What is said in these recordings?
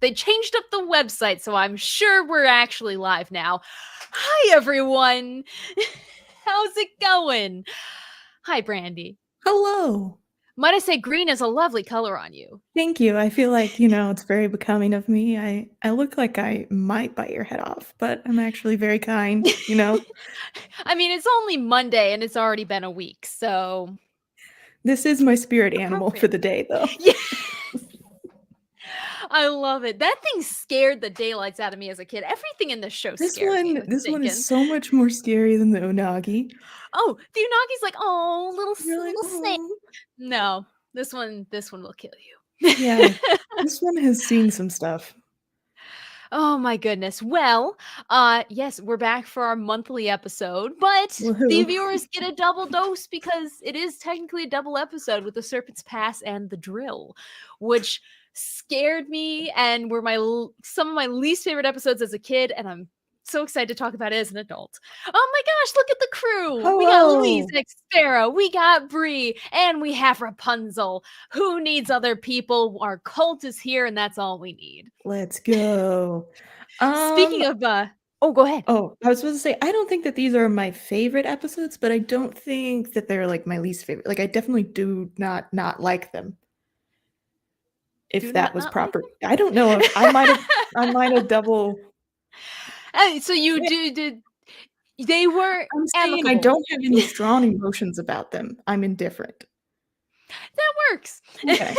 They changed up the website, so I'm sure we're actually live now. Hi, everyone. How's it going? Hi, Brandi. Hello. Might I say green is a lovely color on you. Thank you. I feel like, it's very becoming of me. I look like I might bite your head off, but I'm actually very kind. I mean, it's only Monday and it's already been a week, so... This is my spirit animal appropriate. for the day, though. Yeah. I love it. That thing scared the daylights out of me as a kid. Everything in this show scared me. This one is so much more scary than the unagi. Oh, the unagi's like, oh, little snake. Oh. No, this one will kill you. Yeah, this one has seen some stuff. Oh my goodness. Well, yes, we're back for our monthly episode, but Woohoo. the viewers get a double dose because it is technically a double episode with the Serpent's Pass and the Drill, which scared me and were some of my least favorite episodes as a kid, and I'm so excited to talk about it as an adult. Oh my gosh, look at the crew. Hello. We got Louise Sparrow, we got Bree, and we have Rapunzel. Who needs other people? Our cult is here, and that's all we need. Let's go. Speaking of oh, go ahead. Oh, I was supposed to say, I don't think that these are my favorite episodes, but I don't think that they're like my least favorite. Like, I definitely do not like them. If that was proper. Like I don't know if I might have double. So you did. They were. I'm saying I don't have any strong emotions about them. I'm indifferent. That works. Okay.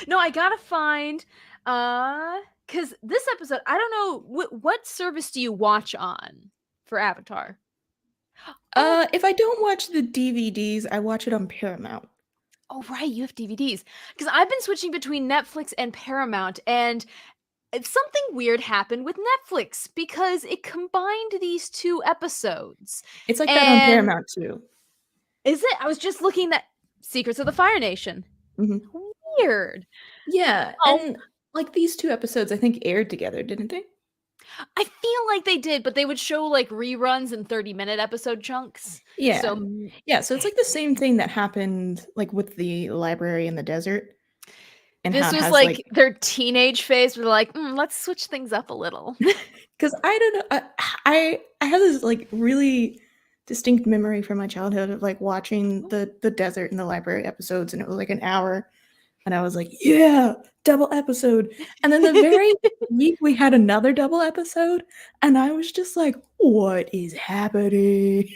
No, I gotta find. Because this episode, I don't know what service do you watch on for Avatar? If I don't watch the DVDs, I watch it on Paramount. Oh right, you have DVDs. Because I've been switching between Netflix and Paramount, and something weird happened with Netflix because it combined these two episodes. It's like that on Paramount too. Is it? I was just looking at Secrets of the Fire Nation. Mm-hmm. Weird. Yeah, and like these two episodes, I think aired together, didn't they? I feel like they did, but they would show like reruns in 30-minute episode chunks. Yeah. So it's like the same thing that happened like with the library in the desert. And this was like their teenage phase where they're like, let's switch things up a little. Because I don't know, I have this like really distinct memory from my childhood of like watching the desert and the library episodes, and it was like an hour. And I was like, yeah, double episode. And then the very week we had another double episode. And I was just like, what is happening?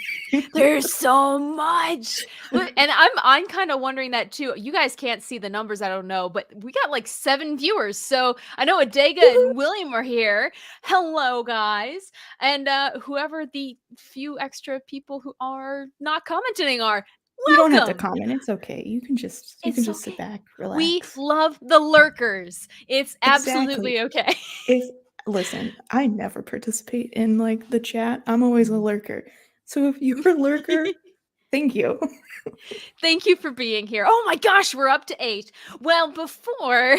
There's so much. And I'm kind of wondering that too. You guys can't see the numbers, I don't know, but we got like 7 viewers. So I know Adega and William are here. Hello, guys. And whoever the few extra people who are not commenting are. Welcome. You don't have to comment. It's okay. You can just sit back, relax. We love the lurkers. It's absolutely okay. Listen, I never participate in like the chat. I'm always a lurker. So if you're a lurker, thank you. Thank you for being here. Oh my gosh, we're up to 8. Well, before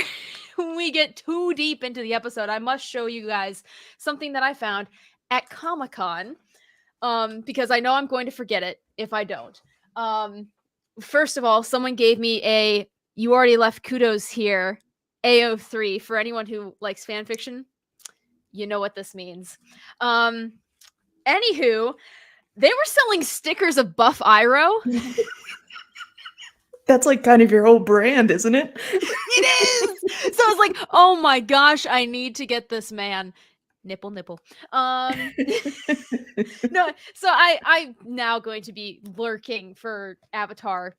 we get too deep into the episode, I must show you guys something that I found at Comic-Con. Because I know I'm going to forget it if I don't. First of all, someone gave me you already left kudos here, AO3. For anyone who likes fan fiction, you know what this means. Anywho, they were selling stickers of Buff Iroh. That's like kind of your whole brand, isn't it? It is. So I was like, oh my gosh, I need to get this man. Nipple. No, so I'm now going to be lurking for Avatar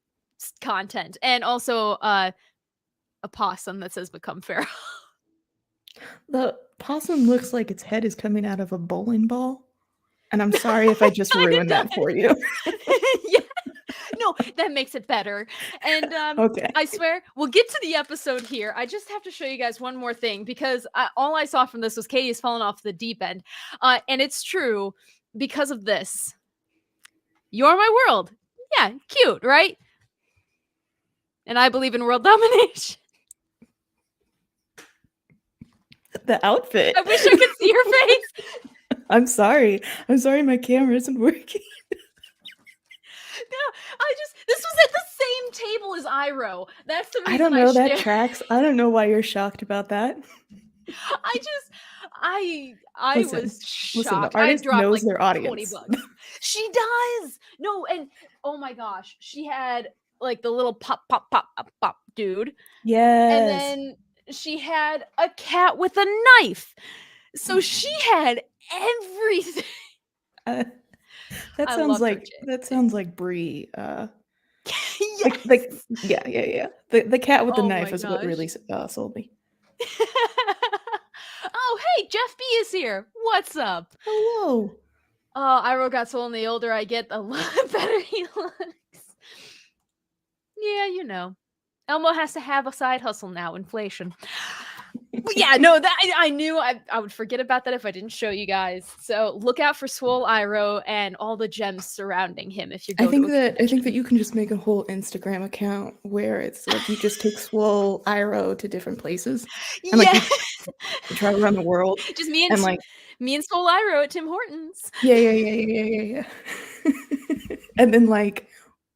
content, and also a possum that says "Become Pharaoh." The possum looks like its head is coming out of a bowling ball, and I'm sorry if I just ruined that for you. Yeah. No, that makes it better. And okay. I swear, we'll get to the episode here. I just have to show you guys one more thing, because all I saw from this was Katie's fallen off the deep end. And it's true because of this. You're my world. Yeah, cute, right? And I believe in world domination. The outfit. I wish I could see your face. I'm sorry. My camera isn't working. No, this was at the same table as Iroh. That's the reason I don't know, that share. tracks. I don't know why you're shocked about that. I Listen, was listen, the shocked. I artist dropped knows like their 20 audience. bucks. She does. No, and oh my gosh, she had like the little pop, pop, pop, pop, pop dude. And Yes. then she had a cat with a knife. So she had everything. That I sounds loved her like Brie. Yes. Yeah. The cat with the Oh knife my is what really gosh. sold me. Oh, hey, Jeff B is here. What's up? Hello. Oh, Iroh got swollen. The older I get, the better he looks. Yeah, you know. Elmo has to have a side hustle now, inflation. But yeah, no, that I knew I would forget about that if I didn't show you guys. So look out for Swole Iroh and all the gems surrounding him if you go I think to a that you can just make a whole Instagram account where it's like you just take Swole Iroh to different places and like Yes. you travel around the world Just and like me and Swole Iroh at Tim Hortons. yeah. And then like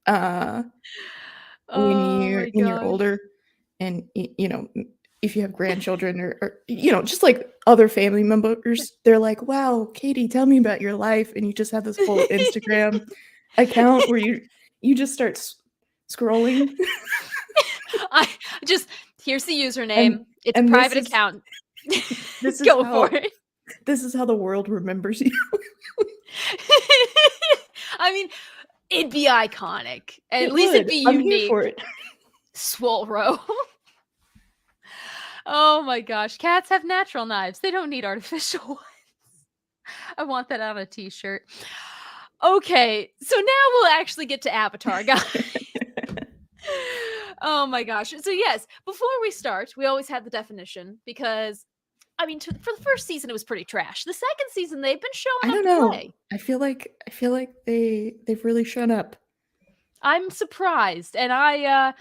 when Oh my you're gosh. older and you know if you have grandchildren or you know just like other family members, they're like, wow, Katie, tell me about your life, and you just have this whole Instagram account where you just start scrolling. I just here's the username. and It's a and private account. this is Go how for it. this is how the world remembers you. I mean, it'd be iconic. At least Would. it'd be I'm here unique. for it. Swolro. Oh my gosh. Cats have natural knives. They don't need artificial ones. I want that on a t-shirt. Okay, so now we'll actually get to Avatar, guys. Oh my gosh. So yes, before we start, we always have the definition because I mean, for the first season, it was pretty trash. The second season, they've been showing I up don't to know. play. I feel like they've really shown up. I'm surprised, and I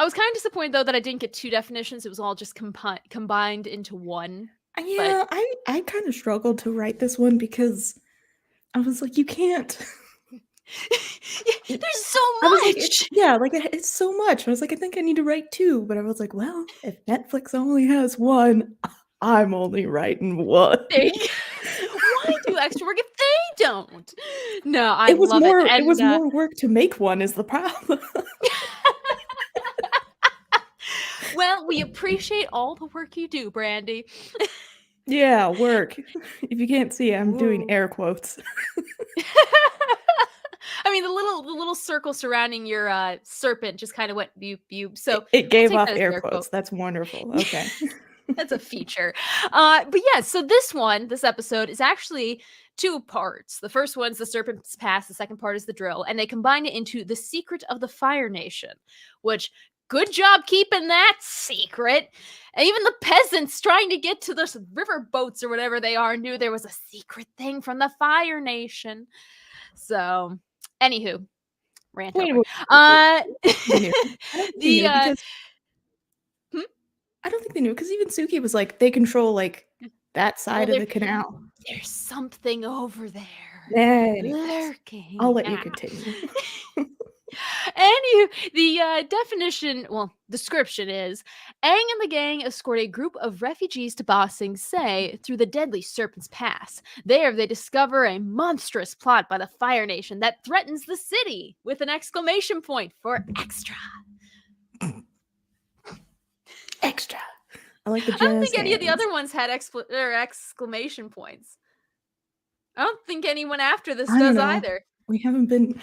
was kind of disappointed though that I didn't get two definitions. It was all just combined into one. Yeah, I kind of struggled to write this one because I was like, you can't. There's so I was like, much. it's so much. I was like, I think I need to write two, but I was like, well, if Netflix only has one, I'm only writing one. Why do extra work if they don't? No, I It was love more. it. And, It was more work to make one. Is the problem? well, we appreciate all the work you do, Brandi. Yeah, work. If you can't see, I'm doing air quotes. I mean, the little circle surrounding your serpent just kind of went boop boop. So it gave we'll off air quotes. That's wonderful. Okay. That's a feature. But yeah, so this episode is actually two parts. The first one's the Serpent's Pass. The second part is the drill. And they combine it into the Secret of the Fire Nation, which good job keeping that secret. And even the peasants trying to get to the river boats or whatever they are knew there was a secret thing from the Fire Nation. So, anywho, rant over. Because I don't think they knew because even Suki was like, they control like that side of the canal. There's something over there. Lurking. I'll let you continue. The description is Aang and the gang escort a group of refugees to Ba Sing Se through the deadly Serpent's Pass. There, they discover a monstrous plot by the Fire Nation that threatens the city with an exclamation point for extra. Extra. I like the jazz I don't think any of the hands. other ones had exclamation points. I don't think anyone after this does either. We haven't been.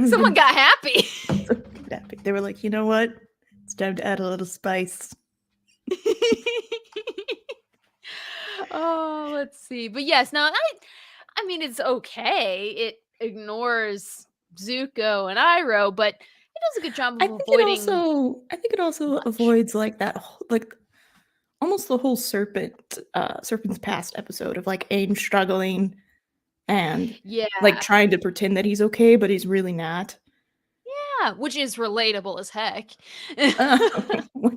Someone got happy. They were like, you know what? It's time to add a little spice. Oh, let's see. But yes, now I mean, it's okay. It ignores Zuko and Iroh, but it does a good job of avoiding. I think it also avoids like that, like almost the whole Serpent's Past episode of like Aang struggling and like trying to pretend that he's okay, but he's really not. Yeah, which is relatable as heck. 100%. I mean,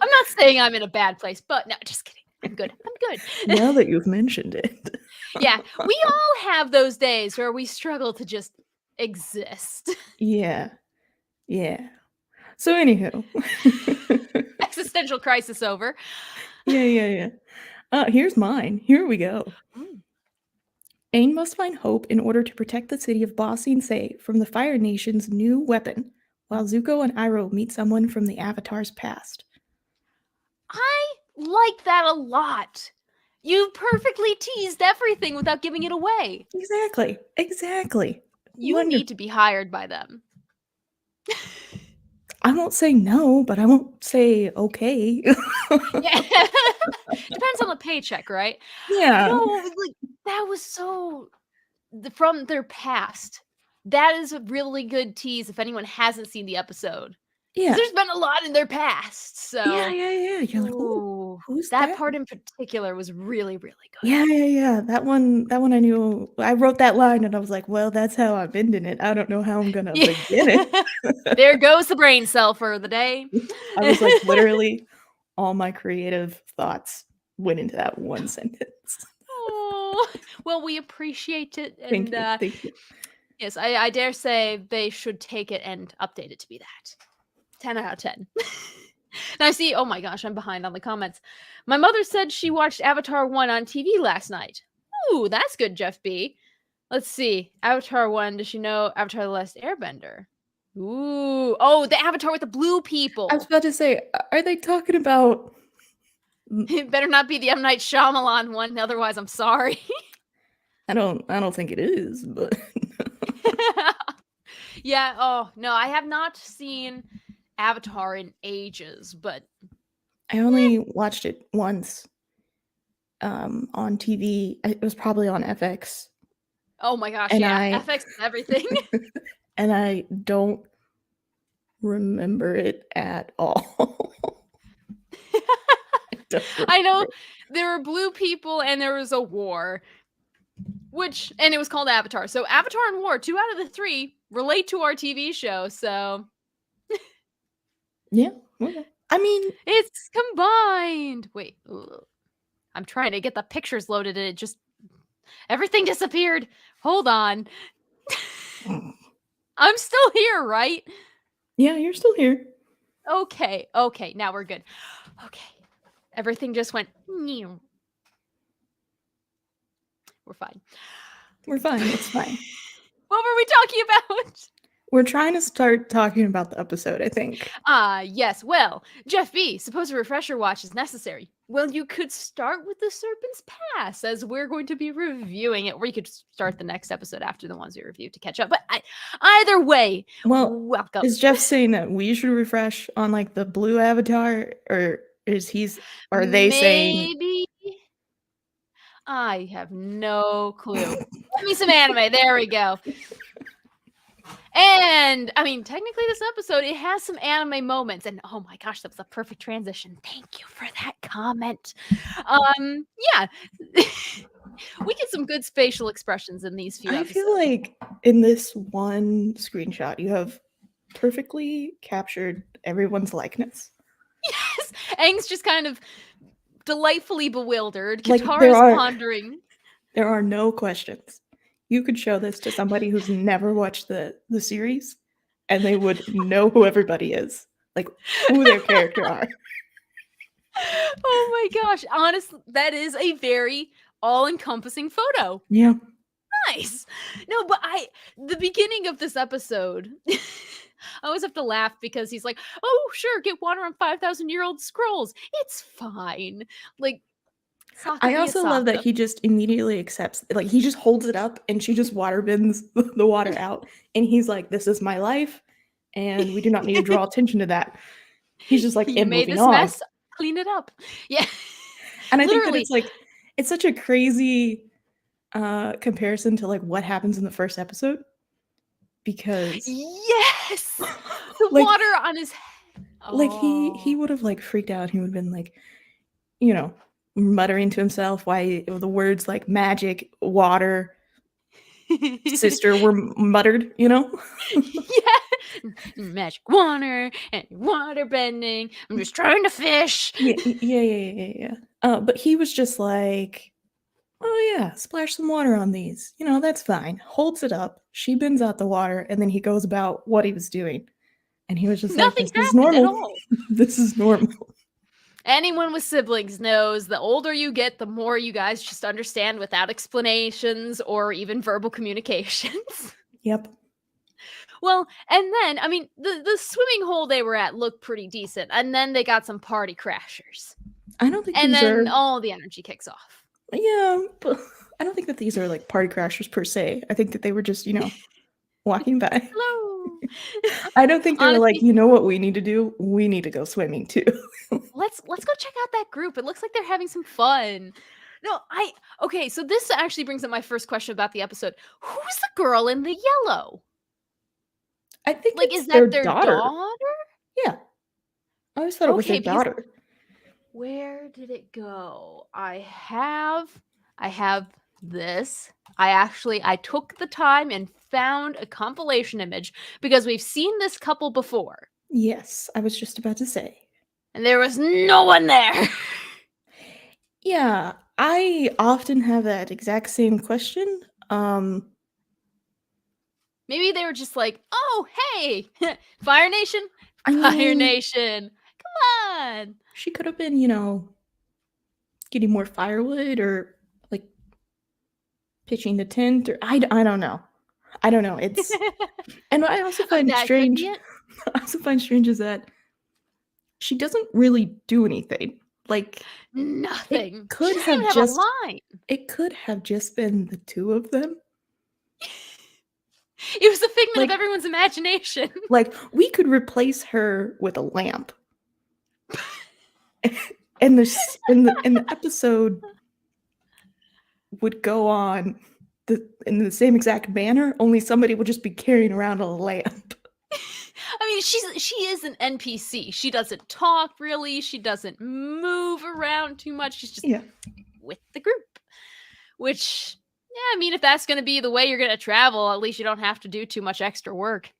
I'm not saying I'm in a bad place, but no, just kidding. I'm good. Now that you've mentioned it. Yeah, we all have those days where we struggle to just exist. Yeah. Yeah. So anywho. Existential crisis over. Yeah. Here's mine. Here we go. Mm. Aang must find hope in order to protect the city of Ba Sing Se from the Fire Nation's new weapon, while Zuko and Iroh meet someone from the Avatar's past. I like that a lot. You perfectly teased everything without giving it away. Exactly. You need to be hired by them. I won't say no, but I won't say okay. Yeah. Depends on the paycheck, right? Yeah. No, like that was so from their past. That is a really good tease if anyone hasn't seen the episode. Yeah. There's been a lot in their past, so Yeah. You're like, ooh, who's that that? part in particular was really, really good. Yeah. That one I knew. I wrote that line and I was like, well, that's how I'm ending it. I don't know how I'm gonna Yeah. begin it. There goes the brain cell for the day. I was like, literally, all my creative thoughts went into that one sentence. Oh, well, we appreciate it, and Thank you. yes, I dare say they should take it and update it to be that. 10 out of 10. Now I see, oh my gosh, I'm behind on the comments. My mother said she watched Avatar 1 on TV last night. Ooh, that's good, Jeff B. Let's see. Avatar 1, does she know Avatar The Last Airbender? Ooh. Oh, the Avatar with the blue people. I was about to say, are they talking about? It better not be the M. Night Shyamalan one, otherwise I'm sorry. I don't think it is, but Yeah, oh, no, I have not seen Avatar in ages, but I only watched it once on TV. It was probably on FX. oh my gosh, And yeah, FX is everything. and I don't remember it at all. I know there were blue people and there was a war, and it was called Avatar. So Avatar and War, 2 out of the 3 relate to our TV show. So Yeah. Okay. I mean, it's combined. Wait, I'm trying to get the pictures loaded and it just everything disappeared. Hold on. I'm still here, right? yeah, you're still here. Okay, now we're good. Okay. Everything just went. We're fine. We're fine. It's fine. What were we talking about? We're trying to start talking about the episode, I think. Yes. Well, Jeff B, suppose a refresher watch is necessary. Well, you could start with the Serpent's Pass, as we're going to be reviewing it, or you could start the next episode after the ones we reviewed to catch up. But either way, Well, welcome. is Jeff saying that we should refresh on like the blue avatar, or are they saying maybe? I have no clue. Give me some anime. There we go. And I mean, technically, this episode it has some anime moments, and oh my gosh, that was a perfect transition. Thank you for that comment. Yeah, we get some good facial expressions in these few episodes. I feel like in this one screenshot, you have perfectly captured everyone's likeness. Yes, Aang's just kind of delightfully bewildered. Like, Katara's pondering. There are no questions. You could show this to somebody who's never watched the series, and they would know who everybody is, like who their character are. Oh my gosh! Honestly, that is a very all-encompassing photo. Yeah. Nice. No, but the beginning of this episode, I always have to laugh because he's like, "Oh, sure, get water on 5,000-year-old scrolls. It's fine." Like, I also love that he just immediately accepts, like he just holds it up and she just water bins the water out, and he's like, "This is my life, and we do not need to draw attention to that." He's just like, "You made moving this on. mess. Clean it up." Yeah, and I think that it's like it's such a crazy comparison to like what happens in the first episode, because yes, the like, water on his head. Like he would have like freaked out. He would have been like, you know, muttering to himself why the words like magic, water, sister were muttered, you know? Yeah. Magic water and water bending. I'm just trying to fish. Yeah. But he was just like, oh yeah, splash some water on these. That's fine. Holds it up. She bends out the water, and then he goes about what he was doing. And he was just like, Nothing's this is happened at normal. all. This is normal. Anyone with siblings knows the older you get, the more you guys just understand without explanations or even verbal communications. Yep. Well, and then, I mean, the swimming hole they were at looked pretty decent. And then they got some party crashers. I don't think And these then are. all the energy kicks off. Yeah, but I don't think that these are like party crashers per se. I think that they were just, walking by. Hello. I don't think they were like, Honestly, you know what we need to do? We need to go swimming too. let's go check out that group. It looks like they're having some fun. No, okay, so this actually brings up my first question about the episode. Who's the girl in the yellow? I think Like, it's is their that their daughter. daughter? Yeah. I always thought it was their Okay, because daughter. where did it go? I have this. I took the time and found a compilation image because we've seen this couple before. Yes, I was just about to say. And there was no one there. Yeah, I often have that exact same question. Maybe they were just like, "Oh, hey, Fire Nation, I Fire mean, Nation, come on." she could have been, getting more firewood or like pitching the tent or I don't know. I don't know. It's and what I also find That could strange. be it. I also find strange is that she doesn't really do anything. Like Nothing. it She could doesn't have even have a just line. it could have just been the two of them. It was a figment Like of everyone's imagination. like we could replace her with a lamp. And the episode would go on in the same exact manner, only somebody would just be carrying around a lamp. I mean, she is an NPC. She doesn't talk really. She doesn't move around too much. She's just Yeah. with the group. Which, yeah, I mean, if that's going to be the way you're going to travel, at least you don't have to do too much extra work.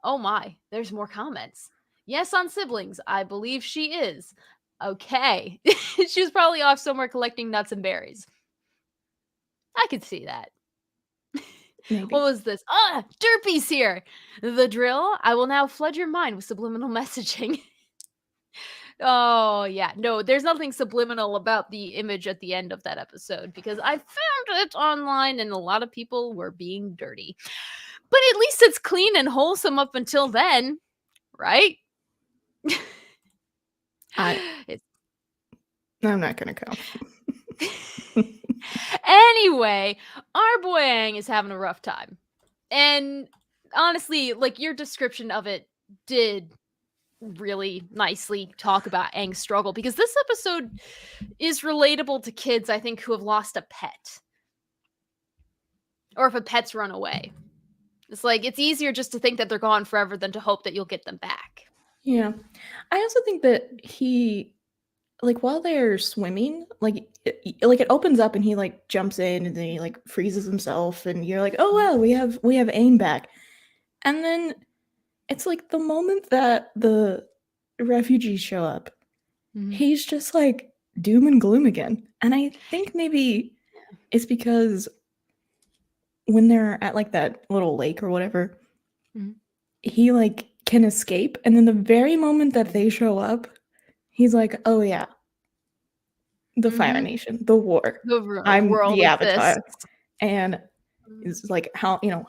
Oh my, there's more comments. Yes, on siblings. I believe she is. Okay. She was probably off somewhere collecting nuts and berries. I could see that. Maybe. What was this? Ah, Derpy's here. The drill. I will now flood your mind with subliminal messaging. Oh, yeah. No, there's nothing subliminal about the image at the end of that episode because I found it online and a lot of people were being dirty. But at least it's clean and wholesome up until then, right? It's I'm not gonna go. anyway, our boy Aang is having a rough time. And honestly, like your description of it did really nicely talk about Aang's struggle because this episode is relatable to kids, I think, who have lost a pet. Or if a pet's run away. It's like it's easier just to think that they're gone forever than to hope that you'll get them back. Yeah. I also think that he like while they're swimming, like it opens up and he like jumps in and then he like freezes himself and you're like, "Oh wow, we have Aang back." And then it's like the moment that the refugees show up, he's just like doom and gloom again. And I think maybe it's because when they're at like that little lake or whatever, he like can escape. And then the very moment that they show up, he's like, "Oh yeah, the Fire Nation, the war. I'm world the Avatar." exists. And it's like, how am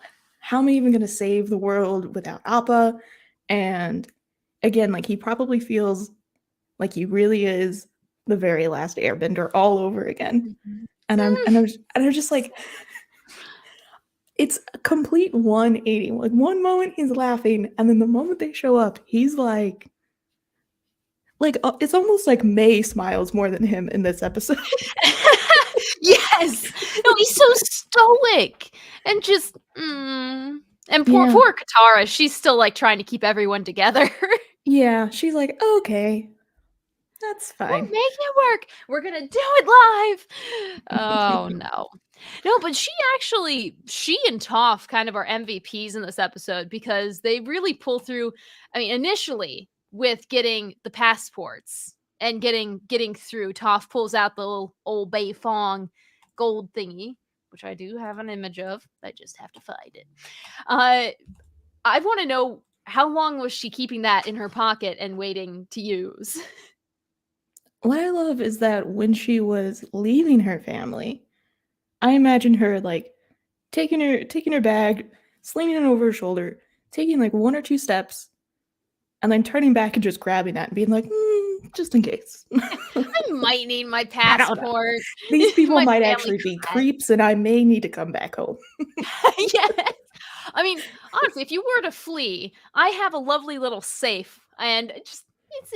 I even going to save the world without Appa? And again, like he probably feels like he really is the very last airbender all over again. And I'm just like, it's a complete 180. Like one moment he's laughing, and then the moment they show up, he's like it's almost like May smiles more than him in this episode. Yes. No, he's so stoic and just and poor Katara, she's still like trying to keep everyone together. Yeah, she's like, "Okay, that's We'll fine." make it work. We're gonna do it live. Oh no. No, but she and Toph kind of are MVPs in this episode because they really pull through. I mean, initially with getting the passports and getting through, Toph pulls out the little old Bei Fong gold thingy, which I do have an image of. I just have to find it. I want to know, how long was she keeping that in her pocket and waiting to use? What I love is that when she was leaving her family, I imagine her like taking her bag, slinging it over her shoulder, taking like 1 or 2 steps, and then turning back and just grabbing that and being like, just in case. I might need my I don't know. passport. These people My might family actually be crest. creeps, and I may need to come back home. Yes. I mean, honestly, if you were to flee, I have a lovely little safe, and it's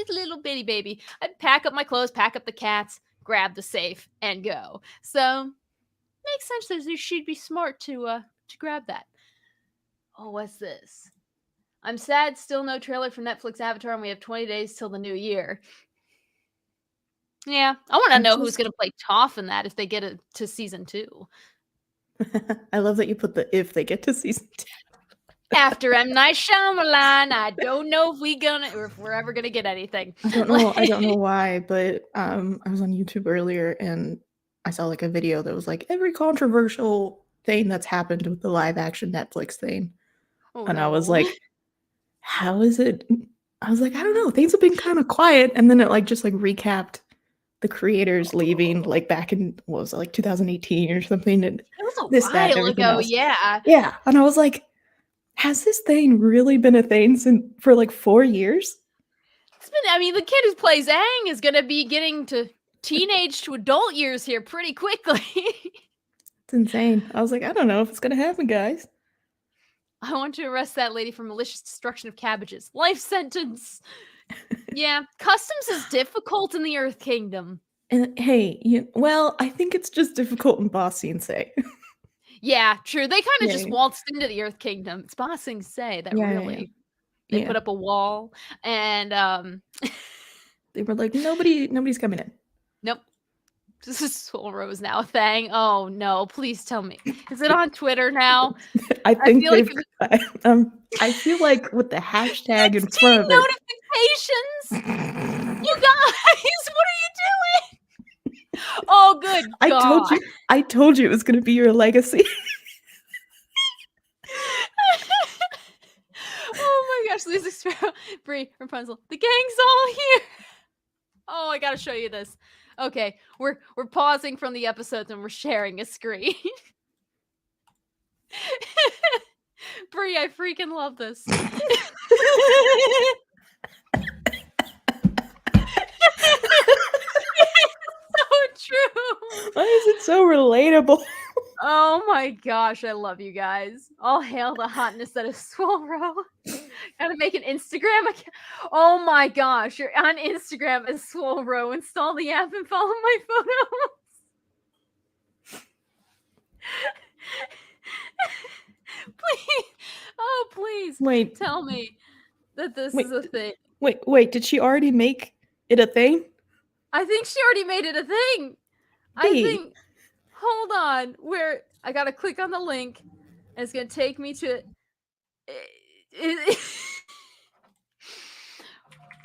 a little bitty baby. I'd pack up my clothes, pack up the cats, grab the safe, and go. So makes sense that she'd be smart to grab that. Oh, what's this? I'm sad, still no trailer for Netflix Avatar, and we have 20 days till the new year. Yeah, I want to know who's going to play Toph in that if they get it to season 2. I love that you put the if they get to season 2. After M. Night Shyamalan, I don't know if we're ever gonna get anything. I don't know. I don't know why, but I was on YouTube earlier and I saw like a video that was like every controversial thing that's happened with the live action Netflix thing, Oh, and no. I was like, how is it? I was like, I don't know. Things have been kind of quiet, and then it like just like recapped the creators leaving like back in what was it, like 2018 or something, and It was a this, that, and while everything ago, else. yeah. Yeah, and I was like, has this thing really been a thing for like 4 years? I mean, the kid who plays Aang is gonna be getting to teenage to adult years here pretty quickly. It's insane. I was like, I don't know if it's gonna happen, guys. I want to arrest that lady for malicious destruction of cabbages. Life sentence. Yeah, customs is difficult in the Earth Kingdom. And hey, well, I think it's just difficult in Ba Sing Se. Yeah, true. They kind of just Yeah. waltzed into the Earth Kingdom. It's Ba Sing Se that Yeah, really they put up a wall, and they were like, nobody's coming in. nope. This is Soul Rose now a thing. Oh no, please tell me. Is it on Twitter now? I think feel like I feel like with the hashtag in 16 front of it. notifications. You guys, what are you doing? Oh, good God. I told you it was gonna be your legacy. Oh my gosh, Lisa Sparrow, Brie, Rapunzel. The gang's all here. Oh, I gotta show you this. Okay, we're pausing from the episodes and we're sharing a screen. Brie, I freaking love this. It's so true. Why is it so relatable? Oh my gosh, I love you guys. All hail the hotness that is Swolro. Gotta make an Instagram account. Oh my gosh, you're on Instagram as Swolro. Install the app and follow my photos. Please. Oh, please. Wait. Tell me that this is a thing. Wait, did she already make it a thing? I think she already made it a thing. I think. Hold on. Where I gotta click on the link, and it's gonna take me to.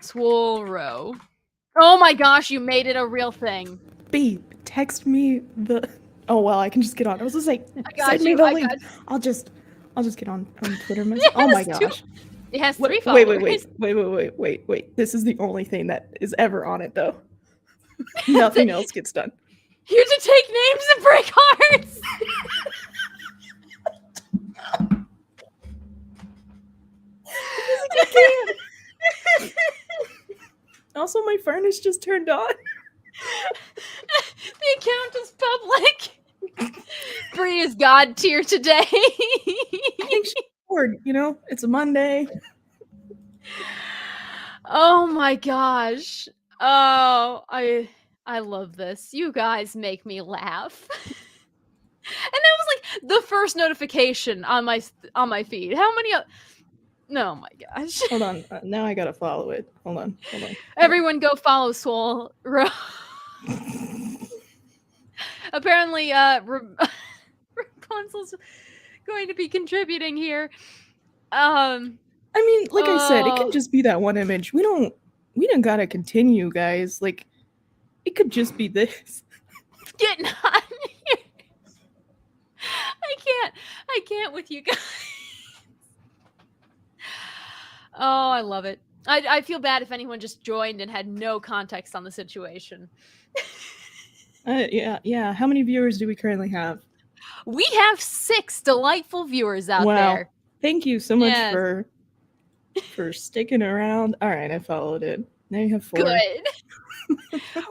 Swolro. Oh my gosh, you made it a real thing. B, text me the. Oh well, I can just get on. I was just like, send me you, the link. I'll just get on Twitter. Oh my gosh. It has 3 followers. Wait. This is the only thing that is ever on it though. Nothing else gets done. Here to take names and break hearts. Also, my furnace just turned on. The account is public. Brie is God tier today. I think she's bored, it's a Monday. Oh my gosh. Oh, I love this. You guys make me laugh. And that was like the first notification on my feed. How many? Oh my gosh. Hold on. Now I gotta follow it. Hold on. Everyone go follow Swole. Apparently, Rapunzel's going to be contributing here. I mean, like I said, it can just be that one image. We don't gotta continue, guys. Like, it could just be this. Getting on here. I can't with you guys. Oh, I love it. I feel bad if anyone just joined and had no context on the situation. Yeah. How many viewers do we currently have? We have 6 delightful viewers out there. Thank you so much Yes. for sticking around. All right, I followed it. Now you have 4. Good.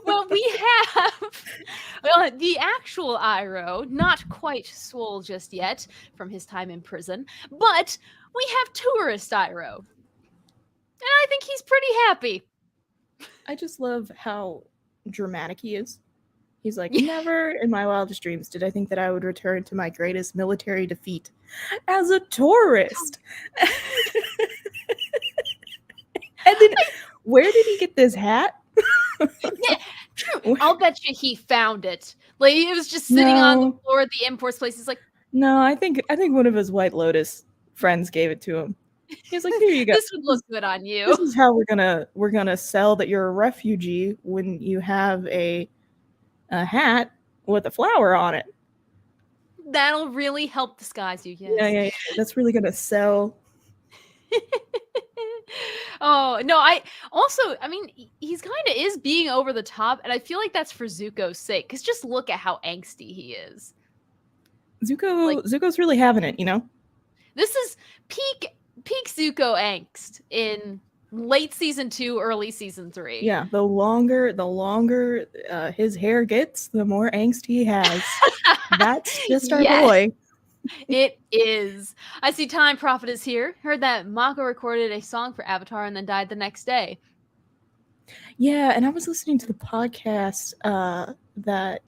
Well, we have the actual Iroh, not quite swole just yet from his time in prison, but we have tourist Iroh. And I think he's pretty happy. I just love how dramatic he is. He's like, never in my wildest dreams did I think that I would return to my greatest military defeat as a tourist. And then, where did he get this hat? Yeah, true. I'll bet you he found it. Like, it was just sitting on the floor at the imports place. He's like, no, I think one of his White Lotus friends gave it to him. He's like, here you go. This would look good on you. This is how we're gonna sell that you're a refugee when you have a hat with a flower on it. That'll really help disguise you. Yes. Yeah. That's really gonna sell. Oh no! I mean, he's kind of is being over the top, and I feel like that's for Zuko's sake. Because just look at how angsty he is. Zuko's really having it, you know. This is peak Zuko angst in late season 2, early season 3. Yeah, the longer his hair gets, the more angst he has. That's just our boy. It is. I see Time Prophet is here. Heard that Mako recorded a song for Avatar and then died the next day. Yeah, and I was listening to the podcast that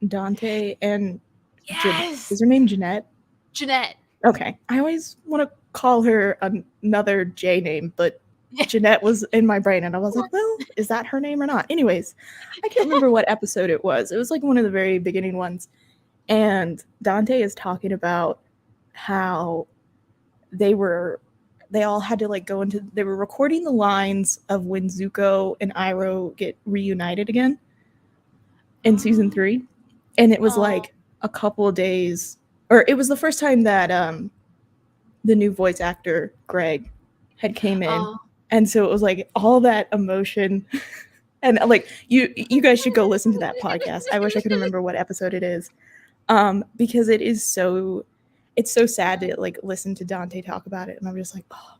Dante and is her name Jeanette? Jeanette. Okay. I always want to call her another J name, but Jeanette was in my brain, and I was like, well, is that her name or not? Anyways, I can't remember what episode it was. It was like one of the very beginning ones. And Dante is talking about how they all had to like go into, they were recording the lines of when Zuko and Iroh get reunited again in season 3. And it was like a couple of days, or it was the first time that the new voice actor, Greg, had came in. And so it was like all that emotion. And like you guys should go listen to that podcast. I wish I could remember what episode it is. Because it's so sad to like listen to Dante talk about it, and I'm just like, oh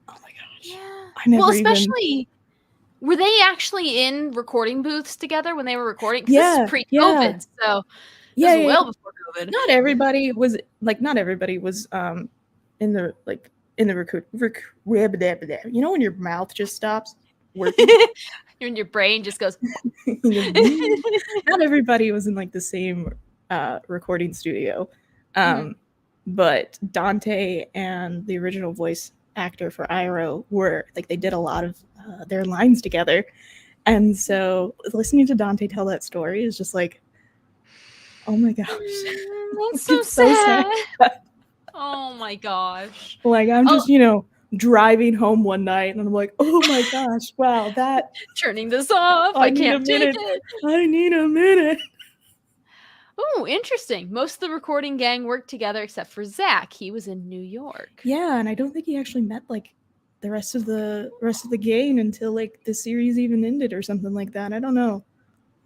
my gosh. Yeah. Especially were they actually in recording booths together when they were recording? Because this is pre-COVID, so this was well before COVID. Not everybody was in the you know when your mouth just stops working. When your brain just goes. Not everybody was in like the same recording studio. But Dante and the original voice actor for Iroh were like, they did a lot of their lines together. And so listening to Dante tell that story is just like, oh my gosh. That's so sad. Oh my gosh. Like I'm just, driving home one night and I'm like, oh my gosh, wow, that turning this off. I can't take it. I need a minute. Oh, interesting. Most of the recording gang worked together except for Zach. He was in New York. Yeah, and I don't think he actually met like the rest of the gang until like the series even ended or something like that. I don't know.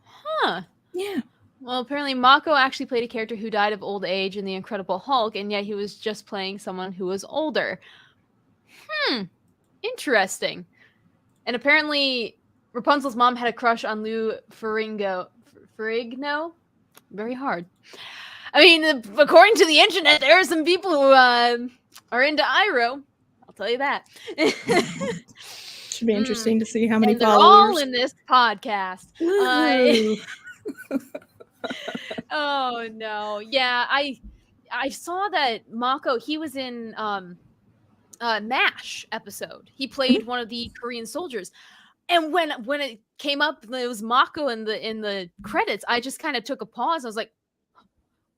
Huh. Yeah. Well, apparently Mako actually played a character who died of old age in The Incredible Hulk, and yet he was just playing someone who was older. Interesting. And apparently Rapunzel's mom had a crush on Lou Ferrigno. Very hard. I mean, according to the internet, there are some people who are into Iroh. I'll tell you that. Should be interesting to see how many they're followers. all in this podcast. Oh no! Yeah, I saw that Mako. He was in MASH episode. He played one of the Korean soldiers. And when it came up, it was Mako in the credits. I just kind of took a pause. I was like,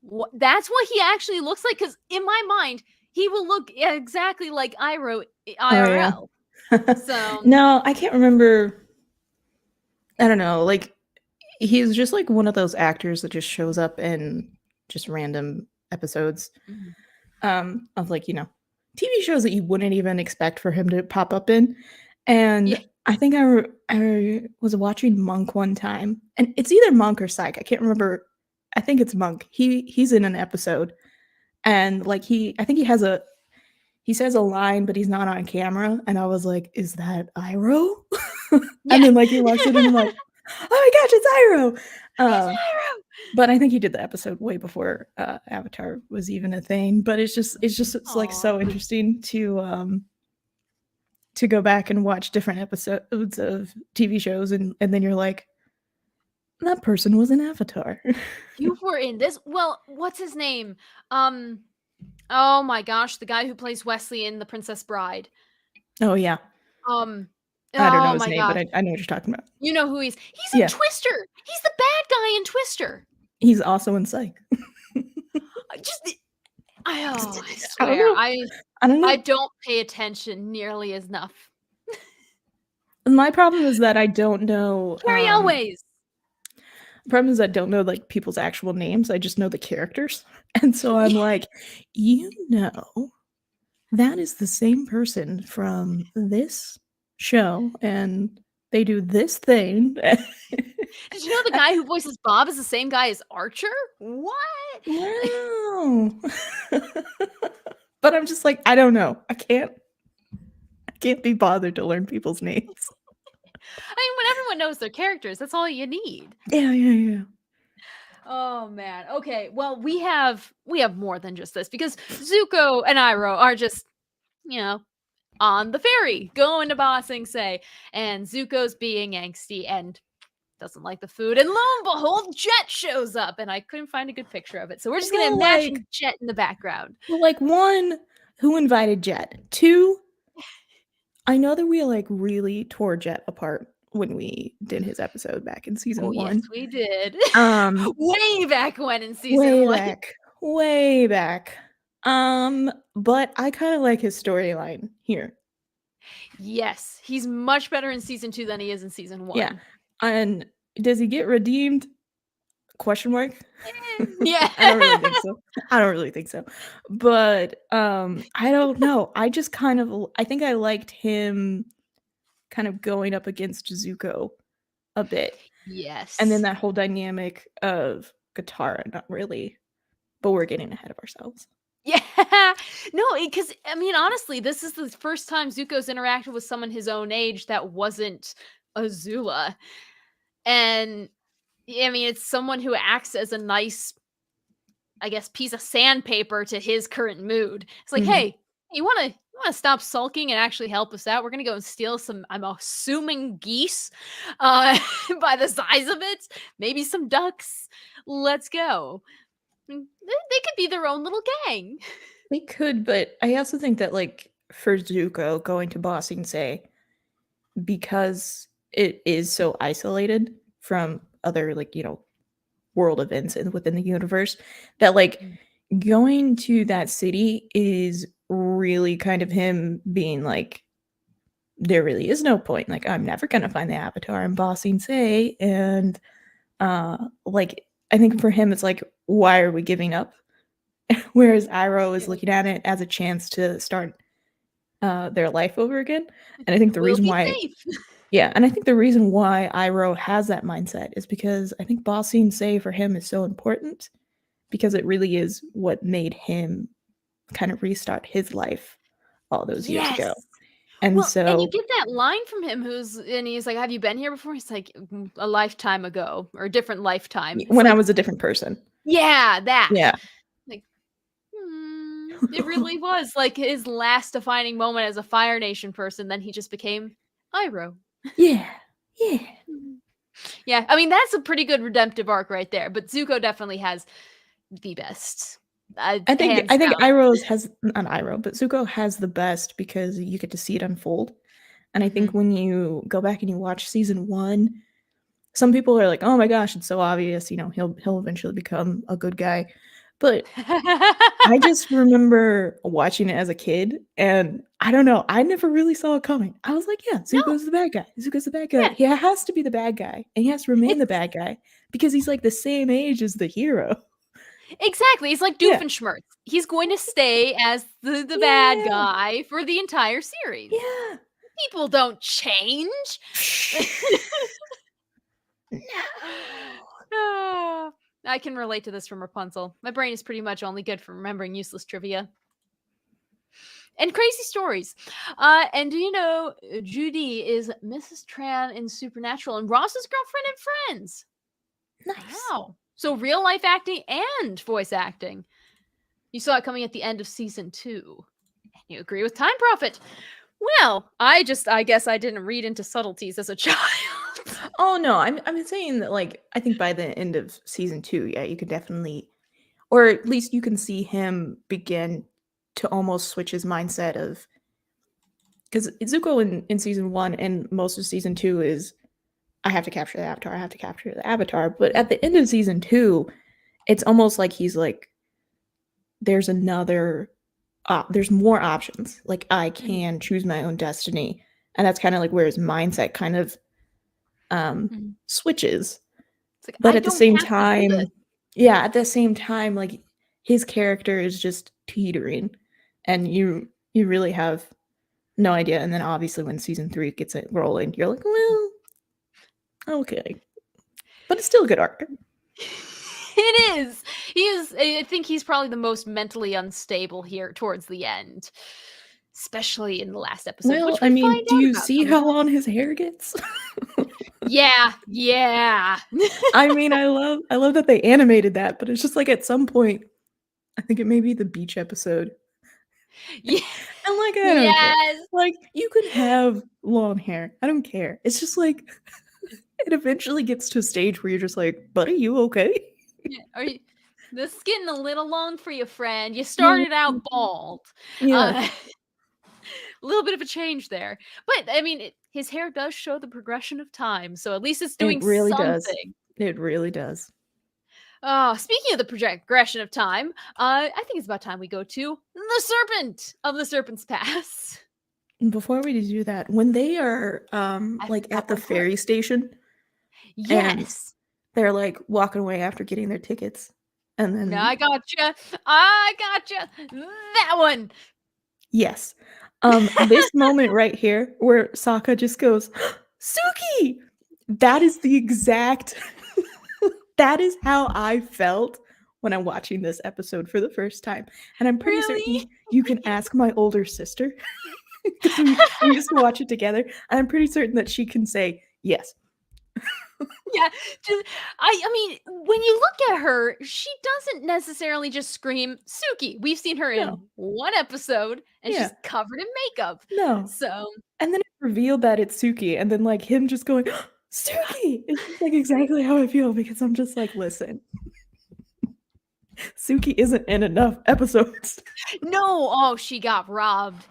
what? That's what he actually looks like? Because in my mind, he will look exactly like Iroh IRL. Oh, yeah. So no, I can't remember. I don't know. Like he's just like one of those actors that just shows up in just random episodes of like TV shows that you wouldn't even expect for him to pop up in. And Yeah. I think I was watching Monk one time, and it's either Monk or Psych. I can't remember. I think it's Monk. He's in an episode, and like I think he says a line, but he's not on camera. And I was like, "Is that Iroh?" And Yeah. then like you watch it, and I'm like, "Oh my gosh, it's Iroh!" It's Iroh! But I think he did the episode way before Avatar was even a thing. But it's like so Aw. interesting to go back and watch different episodes of TV shows, and then you're like, that person was an Avatar. You were in this. Well, what's his name? Oh my gosh, the guy who plays Wesley in The Princess Bride. Oh yeah, Um, I don't know oh his my name, but gosh. I know what you're talking about. You know who he's in Yeah, Twister. He's the bad guy in Twister. he's also in Psych. I I don't swear, know. I don't know. I don't pay attention nearly as enough. My problem is that I don't know. Carrie Elways. The problem is I don't know like people's actual names. I just know the characters, and so I'm like, that is the same person from this show, and they do this thing. Did you know the guy who voices Bob is the same guy as Archer? What? Wow. But I'm just like, I don't know. I can't be bothered to learn people's names. I mean, when everyone knows their characters, that's all you need. Yeah. Oh man. Okay. Well, we have more than just this because Zuko and Iroh are just, on the ferry going to Ba Sing Se, and Zuko's being angsty and doesn't like the food, and lo and behold, Jet shows up, and I couldn't find a good picture of it, so we're just gonna imagine Jet in the background. Well, like, one, who invited Jet? Two, I know that we like really tore Jet apart when we did his episode back in season 1. Yes, we did. Way back when in season way 1. way back. But I kind of like his storyline here. Yes, he's much better in season 2 than he is in season 1. Yeah. And does he get redeemed? Question mark? Yeah. I don't really think so. But I don't know. I just I think I liked him kind of going up against Zuko a bit. Yes. And then that whole dynamic of Katara, not really, but we're getting ahead of ourselves. Yeah. No, because I mean, honestly, this is the first time Zuko's interacted with someone his own age that wasn't Azula. And I mean, it's someone who acts as a nice, I guess, piece of sandpaper to his current mood. It's like, hey, you want to stop sulking and actually help us out? We're going to go and steal some, I'm assuming, geese by the size of it. Maybe some ducks. Let's go. They could be their own little gang. They could, but I also think that, like, for Zuko going to Ba Sing Se, because it is so isolated from other, like, world events within the universe, that like going to that city is really kind of him being like, there really is no point. Like, I'm never gonna find the Avatar in Ba Sing Se, and like, I think for him it's like, why are we giving up? Whereas Iroh is looking at it as a chance to start their life over again. And I think the reason why yeah, and I think the reason why Iroh has that mindset is because I think Ba Sing Se for him is so important, because it really is what made him kind of restart his life all those years ago. And and you get that line from him and he's like, have you been here before? He's like, a lifetime ago, or a different lifetime. When I was a different person. Yeah, that. Yeah. Like, it really was like his last defining moment as a Fire Nation person. Then he just became Iroh. Yeah. Yeah, I mean, that's a pretty good redemptive arc right there, but Zuko definitely has the best. I think Iroh has, not Iroh, but Zuko has the best because you get to see it unfold. And I think when you go back and you watch season 1, some people are like, oh my gosh, it's so obvious, he'll eventually become a good guy. But I just remember watching it as a kid, and I don't know, I never really saw it coming. I was like, yeah, Zuko's the bad guy. Zuko's the bad guy. Yeah. He has to be the bad guy, and he has to remain the bad guy because he's like the same age as the hero. Exactly. It's like Yeah. Doofenshmirtz. He's going to stay as the bad Yeah. guy for the entire series. Yeah. People don't change. No. Ah, I can relate to this from Rapunzel. My brain is pretty much only good for remembering useless trivia and crazy stories. And do you know Judy is Mrs. Tran in Supernatural and Ross's girlfriend and friends? Nice. Wow. So real life acting and voice acting. You saw it coming at the end of season 2. And you agree with Time Prophet. Well, I guess I didn't read into subtleties as a child. Oh no, I'm saying that like I think by the end of season 2, yeah, you could definitely, or at least you can see him begin to almost switch his mindset of, because Izuko in season 1 and most of season 2 is I have to capture the avatar, I have to capture the avatar. But at the end of season 2, it's almost like he's like, there's another there's more options. Like I can choose my own destiny. And that's kind of like where his mindset kind of switches. It's like, But I at the don't same have to do this. time, yeah, at the same time, like his character is just teetering, and you really have no idea. And then obviously when season 3 gets it rolling, you're like, well, okay, but it's still a good arc. It is. He is. I think he's probably the most mentally unstable here towards the end, especially in the last episode, Well, which I we mean, find do out you about see coming how up. long his hair gets? Yeah, yeah, I mean, I love that they animated that, but it's just like at some point, I think it may be the beach episode. yeah. And like, I don't care. Yes. Like, you can have long hair. I don't care. It's just like it eventually gets to a stage where you're just like, buddy, you okay? Yeah. Are you? This is getting a little long for you, friend. You Yeah. started out bald. Yeah. A little bit of a change there, but I mean, his hair does show the progression of time, so at least it's It doing really does. something. It really does. Oh, speaking of the progression of time, I think it's about time we go to the Serpent of the Serpent's Pass. Before we do that, when they are I've like got at the one for it. ferry station and Yes. they're like walking away after getting their tickets, and No, then I gotcha. I gotcha. That one. yes. This moment right here where Sokka just goes, "Suki!" That is the exact that is how I felt when I'm watching this episode for the first time. And I'm pretty Really? certain you can ask my older sister because we used to watch it together. And I'm pretty certain that she can say yes. Yeah. Just, I mean, when you look at her, she doesn't necessarily just scream Suki. We've seen her in No. one episode and Yeah. she's covered in makeup. No. So, And then it revealed that it's Suki, and then like him just going, Suki! It's just like exactly how I feel because I'm just like, listen. Suki isn't in enough episodes. no. Oh, she got robbed.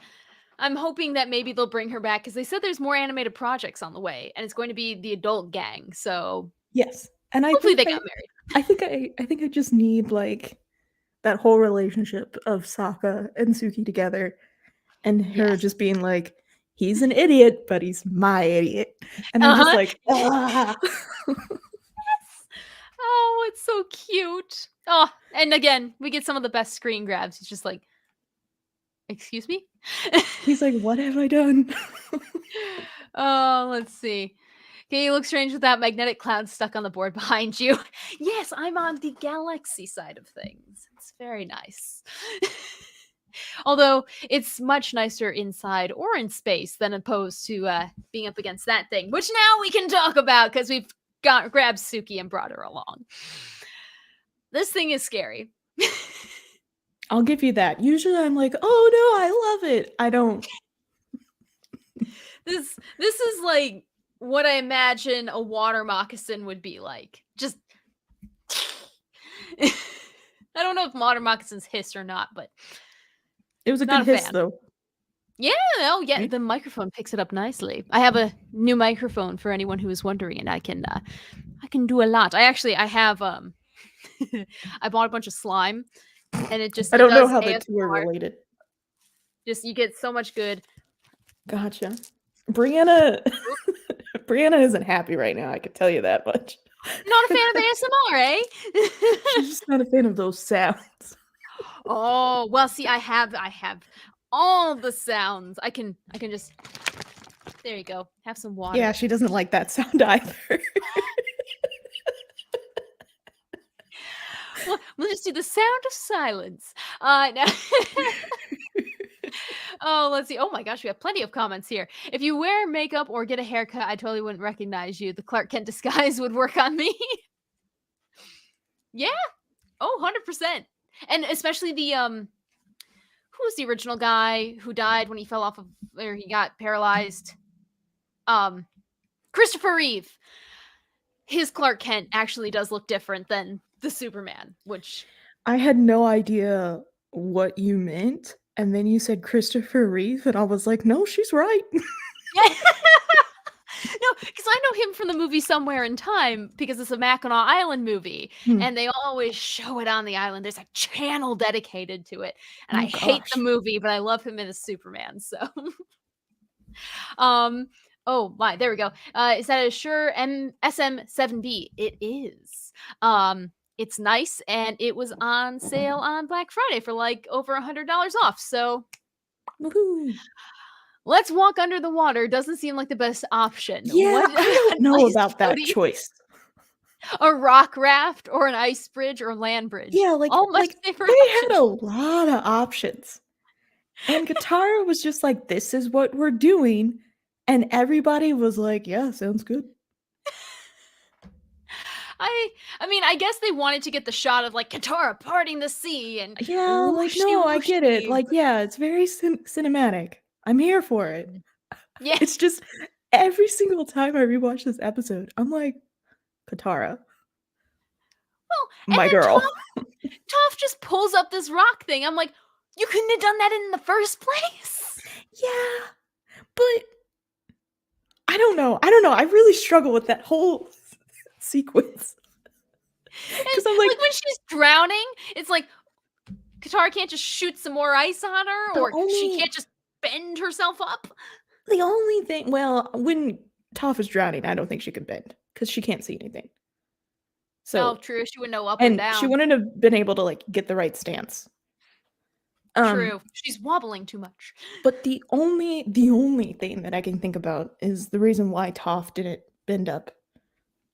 I'm hoping that maybe they'll bring her back because they said there's more animated projects on the way, and it's going to be the adult gang. So Yes. And hopefully they got married. I think I just need like that whole relationship of Sokka and Suki together and her Yes. just being like, he's an idiot, but he's my idiot. And I'm just Uh-huh. like, ah. Oh, it's so cute. Oh, and again, we get some of the best screen grabs. He's just like, excuse me? He's like, what have I done? Oh, let's see. Okay, you look strange with that magnetic cloud stuck on the board behind you. Yes, I'm on the galaxy side of things. It's very nice. Although it's much nicer inside or in space than opposed to being up against that thing, which now we can talk about because we've grabbed Suki and brought her along. This thing is scary. I'll give you that. Usually I'm like, oh no, I love it. I don't. This is like what I imagine a water moccasin would be like. Just I don't know if water moccasins hiss or not, but It was a not good a hiss fan. though. Yeah, oh yeah, Right? the microphone picks it up nicely. I have a new microphone for anyone who is wondering, and I can do a lot. I have I bought a bunch of slime, and it I don't know does how the two are ASMR. related. Just you get so much good. Gotcha. Brianna Brianna isn't happy right now, I can tell you that much. Not a fan of ASMR, eh? She's just not a fan of those sounds. Oh, well, see, I have all the sounds. I can just, there you go. Have some water. Yeah, she doesn't like that sound either. Well, we'll just do the sound of silence. No. Oh, let's see. Oh my gosh, we have plenty of comments here. If you wear makeup or get a haircut, I totally wouldn't recognize you. The Clark Kent disguise would work on me. Yeah. Oh, 100%. And especially the who was the original guy who died when he fell off of, or he got paralyzed? Christopher Reeve. His Clark Kent actually does look different than the Superman, which I had no idea what you meant, and then you said Christopher Reeve, and I was like, no, she's right. yeah. No, because I know him from the movie Somewhere in Time because it's a Mackinac Island movie, and they always show it on the island. There's a channel dedicated to it, and I hate the movie, but I love him in as Superman. So, oh my, there we go. Is that a Shure SM7B? It is. It's nice, and it was on sale on Black Friday for like over $100 off. So. Woohoo. Let's walk under the water doesn't seem like the best option. Yeah, I don't know about that floaty? choice. A rock raft or an ice bridge or land bridge. Yeah, like they had a lot of options. And Katara was just like, this is what we're doing. And everybody was like, yeah, sounds good. I mean, I guess they wanted to get the shot of like Katara parting the sea and yeah, like no, I get it. Like yeah, it's very cinematic. I'm here for it. Yeah, it's just every single time I rewatch this episode, I'm like, Katara. Well, my girl. Toph just pulls up this rock thing. I'm like, you couldn't have done that in the first place. Yeah, but I don't know. I really struggle with that whole sequence. Because I'm like when she's drowning, it's like Katara can't just shoot some more ice on her, or she can't just bend herself up. The only thing, well, when Toph is drowning, I don't think she could bend because she can't see anything. So true, she wouldn't know up and down. She wouldn't have been able to like get the right stance. True, she's wobbling too much. But the only thing that I can think about is the reason why Toph didn't bend up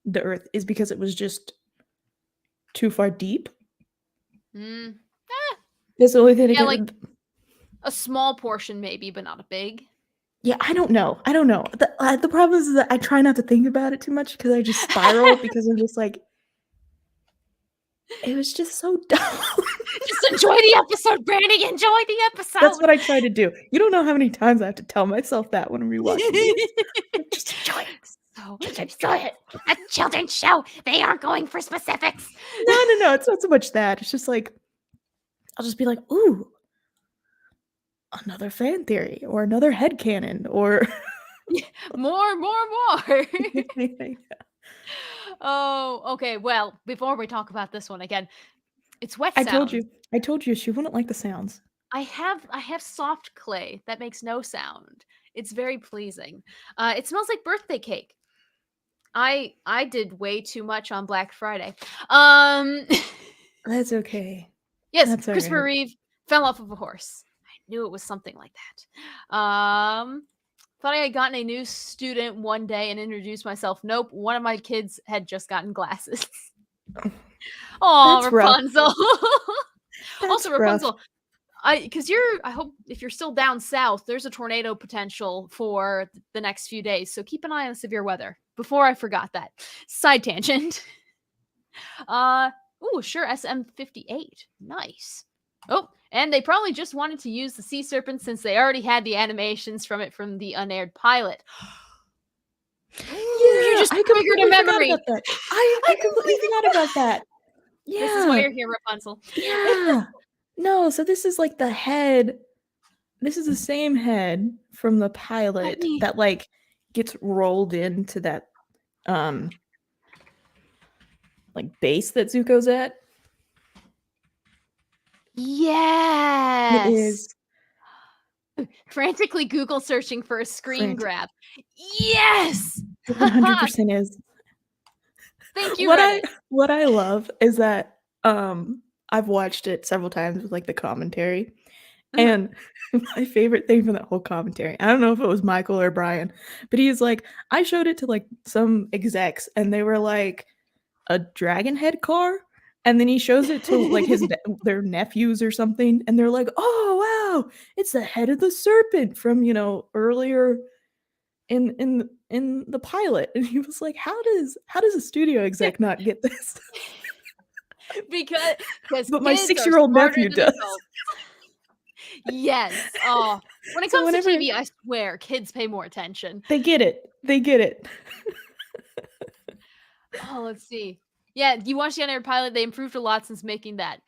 the earth is because it was just too far deep. That's the only thing. Yeah, like a small portion maybe, but not a big. Yeah, I don't know. The problem is that I try not to think about it too much because I just spiral because I'm just like, it was just so dumb. Just enjoy the episode, Brandi. Enjoy the episode. That's what I try to do. You don't know how many times I have to tell myself that when I'm rewatching. Just enjoy it. Just enjoy it. A children's show. They aren't going for specifics. No. It's not so much that. It's just like, I'll just be like, ooh, another fan theory or another headcanon or more. Oh, okay. Well, before we talk about this one again, it's wet sound. I told you she wouldn't like the sounds. I have soft clay that makes no sound. It's very pleasing. It smells like birthday cake. I did way too much on Black Friday. That's okay. Yes, that's Christopher Reeve fell off of a horse. I knew it was something like that. Thought I had gotten a new student one day and introduced myself. Nope, one of my kids had just gotten glasses. Oh, Rapunzel. Also, Rapunzel, I hope if you're still down south, there's a tornado potential for the next few days. So keep an eye on severe weather. Before I forgot that. Side tangent. Sure, SM58. Nice. Oh, and they probably just wanted to use the sea serpent since they already had the animations from it from the unaired pilot. Yeah, you just triggered a memory. I completely forgot about that. Yeah. This is why you're here, Rapunzel. Yeah. No, so this is like the head. This is the same head from the pilot that like gets rolled into that like base that Zuko's at. Yes. It is. Frantically Google searching for a screen grab. Yes. It 100% is. Thank think you read it. What I love is that I've watched it several times with like the commentary. Uh-huh. And my favorite thing from that whole commentary, I don't know if it was Michael or Brian, but he's like, I showed it to like some execs and they were like, a dragon head car? And then he shows it to like their nephews or something, and they're like, "Oh wow, it's the head of the serpent from earlier in the pilot." And he was like, "How does a studio exec not get this?" because But my kids are 6-year-old smarter nephew than does. adults. Yes. Oh, when it So comes to whenever TV, I swear kids pay more attention. they get it. Oh, let's see. Yeah, you watch the unaired pilot. They improved a lot since making that.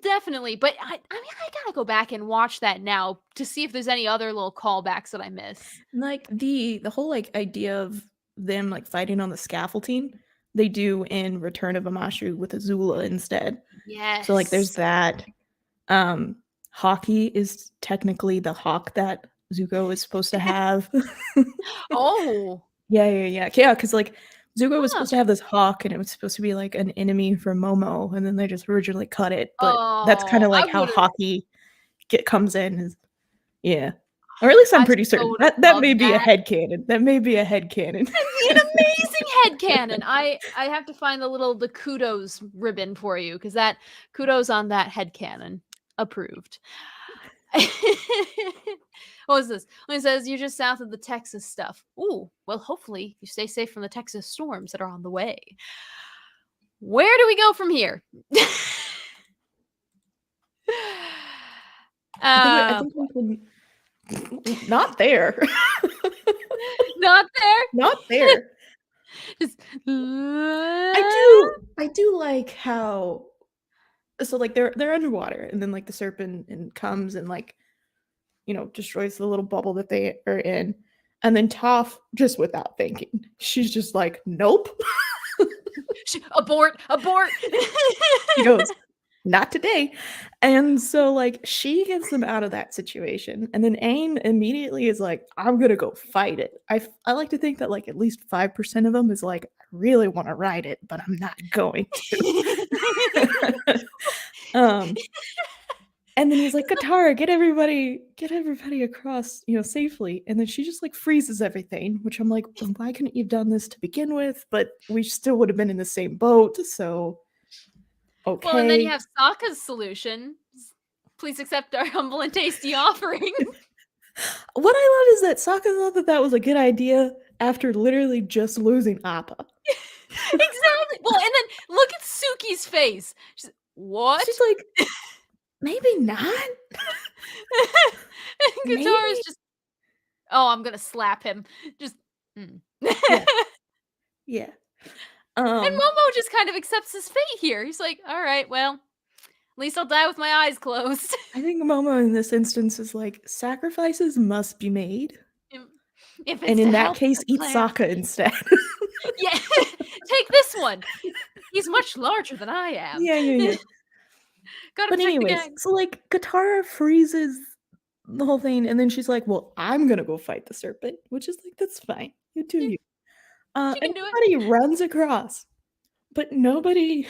Definitely, but I mean, I gotta go back and watch that now to see if there's any other little callbacks that I miss. Like the whole like idea of them like fighting on the scaffolding, they do in Return of Amashu with Azula instead. So like there's Yes. that. Hockey is technically the hawk that Zuko is supposed to have. Oh. Yeah, because like Zuko was Huh. supposed to have this hawk and it was supposed to be like an enemy for Momo, and then they just originally cut it. But that's kind Oh, of I like how would've hockey comes in. Yeah. Or at least I'm I pretty so certain. would've That loved may be a that. headcanon. That may be a headcanon. That'd be an amazing headcanon. I have to find the kudos ribbon for you because that kudos on that headcanon. Approved. What was this? When it says you're just south of the Texas stuff. Ooh, well, hopefully you stay safe from the Texas storms that are on the way. Where do we go from here? I Oh, think we can not there. not there. Not there. Just I do like how so like they're underwater and then like the serpent and comes and like destroys the little bubble that they are in, and then Toph, just without thinking, she's just like, nope. abort. She goes, not today. And so like she gets them out of that situation, and then Aang immediately is like, I'm gonna go fight it. I like to think that like at least 5% of them is like, I really want to ride it, but I'm not going to. And then he's like, Katara, get everybody across, safely. And then she just like freezes everything, which I'm like, well, why couldn't you have done this to begin with? But we still would have been in the same boat, so okay. Well, and then you have Sokka's solution. Please accept our humble and tasty offering. What I love is that Sokka thought that was a good idea after literally just losing Appa. Exactly. Well, and then look at Suki's face. What? She's like, maybe not. And Katara's just, oh, I'm gonna slap him. Just, Yeah. And Momo just kind of accepts his fate here. He's like, all right, well, at least I'll die with my eyes closed. I think Momo in this instance is like, sacrifices must be made. If it's And in to that help case, the eat clan. Sokka instead. Yeah, take this one. He's much larger than I am. Yeah. Gotta But protect the anyways, gang. so like Katara freezes the whole thing, and then she's like, "Well, I'm gonna go fight the serpent," which is like, that's fine. You do you. She And can do it. everybody runs across, but nobody's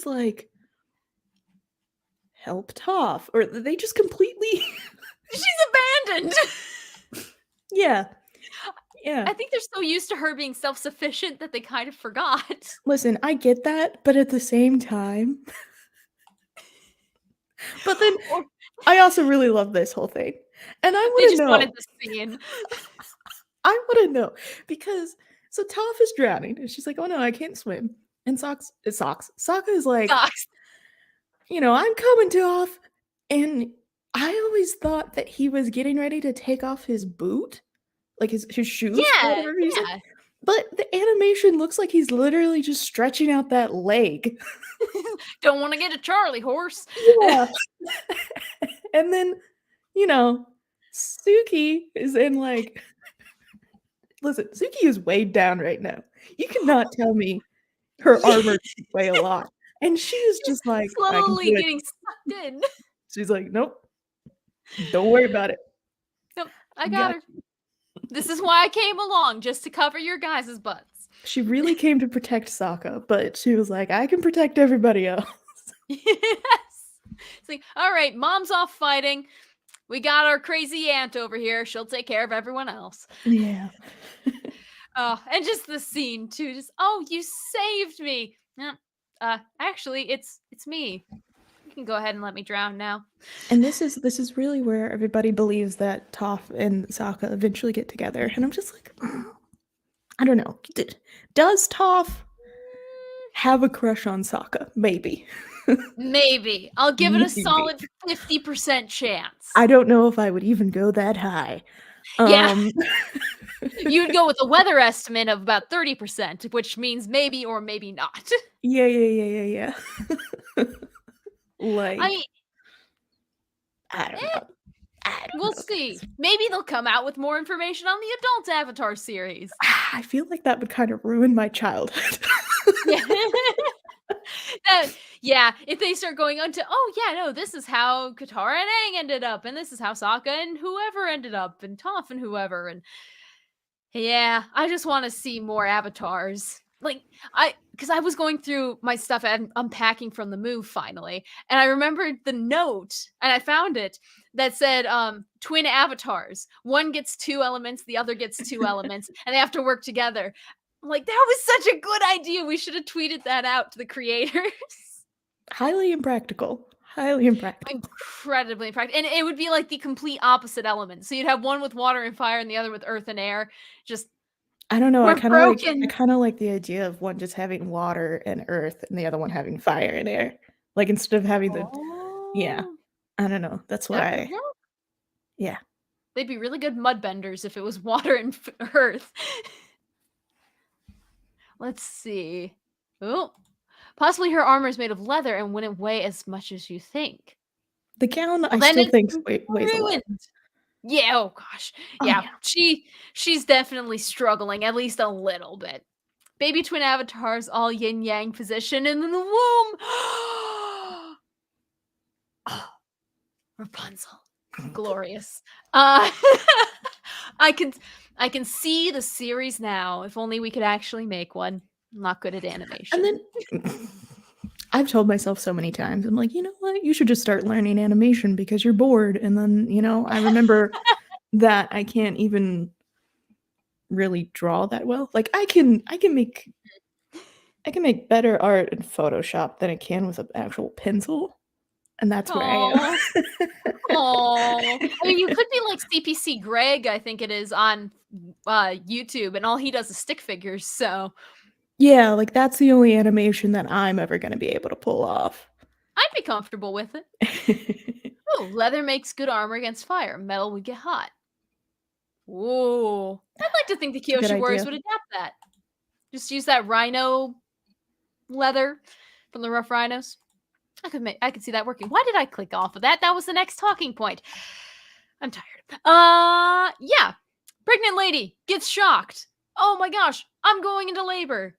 like, help Toph, or they just completely. She's abandoned. Yeah. I think they're so used to her being self-sufficient that they kind of forgot. Listen, I get that, but at the same time. But then I also really love this whole thing. And I They want to just know. wanted the scene. I want to know because so Toph is drowning and she's like, "Oh no, I can't swim." And Sokka is like, Socks. I'm coming, Toph. And I always thought that he was getting ready to take off his boot, like his shoes for Yeah, whatever reason. yeah. But the animation looks like he's literally just stretching out that leg. Don't want to get a Charlie horse. Yeah. And then, Suki is in like, listen, Suki is weighed down right now. You cannot tell me her armor doesn't weigh a lot. And she is just like, I can Slowly do it. getting sucked in. She's like, nope, don't worry about it. Nope, I got her. This is why I came along, just to cover your guys' butts. She really came to protect Sokka, but she was like, I can protect everybody else. Yes. It's like, all right, mom's off fighting. We got our crazy aunt over here. She'll take care of everyone else. Yeah. Oh, and just the scene too. Just, oh, you saved me. Actually, it's me. You can go ahead and let me drown now. And this is really where everybody believes that Toph and Sokka eventually get together. And I'm just like, I don't know. Does Toph have a crush on Sokka? Maybe. Maybe. I'll give it a Maybe. solid 50% chance. I don't know if I would even go that high. Yeah. You'd go with a weather estimate of about 30%, which means maybe or maybe not. Yeah. Like, I don't know. We'll see. Maybe they'll come out with more information on the adult Avatar series. I feel like that would kind of ruin my childhood. Yeah, if they start going on to, oh yeah, no, this is how Katara and Aang ended up, and this is how Sokka and whoever ended up, and Toph and whoever, and yeah, I just want to see more avatars. Like, because I was going through my stuff and unpacking from the move finally, and I remembered the note, and I found it that said, twin avatars. One gets 2 elements, the other gets 2 elements, and they have to work together. I'm like, that was such a good idea. We should have tweeted that out to the creators. Highly impractical. Highly impractical. Incredibly impractical. And it would be like the complete opposite element. So you'd have one with water and fire and the other with earth and air. Just, I don't know. we're I kind broken. of like the idea of one just having water and earth and the other one having fire and air. Like instead of having yeah. Oh, I don't know. That's that would why. work. Yeah. They'd be really good mudbenders if it was water and earth. Let's see. Oh, possibly her armor is made of leather and wouldn't weigh as much as you think. The gown, Well, I then still it's think weighs a lot. ruined. Yeah, oh gosh. Oh, Yeah, yeah. she's definitely struggling, at least a little bit. Baby twin avatars, all yin yang position, and then the womb. Oh, Rapunzel, glorious. I can see the series now. If only we could actually make one. I'm not good at animation. And then I've told myself so many times, I'm like, you know what? You should just start learning animation because you're bored. And then, I remember that I can't even really draw that well. Like I can make better art in Photoshop than I can with an actual pencil. And that's where I am. Oh, I mean, you could be like CPC Greg, I think it is on YouTube, and all he does is stick figures. So Yeah, like that's the only animation that I'm ever gonna be able to pull off. I'd be comfortable with it. Oh, leather makes good armor against fire. Metal would get hot. Ooh, I'd like to think the Good Kyoshi Warriors idea. would adapt that. Just use that rhino leather from the Rough Rhinos. I could see that working. Why did I click off of that? That was the next talking point. I'm tired. Yeah. Pregnant lady gets shocked. Oh my gosh, I'm going into labor.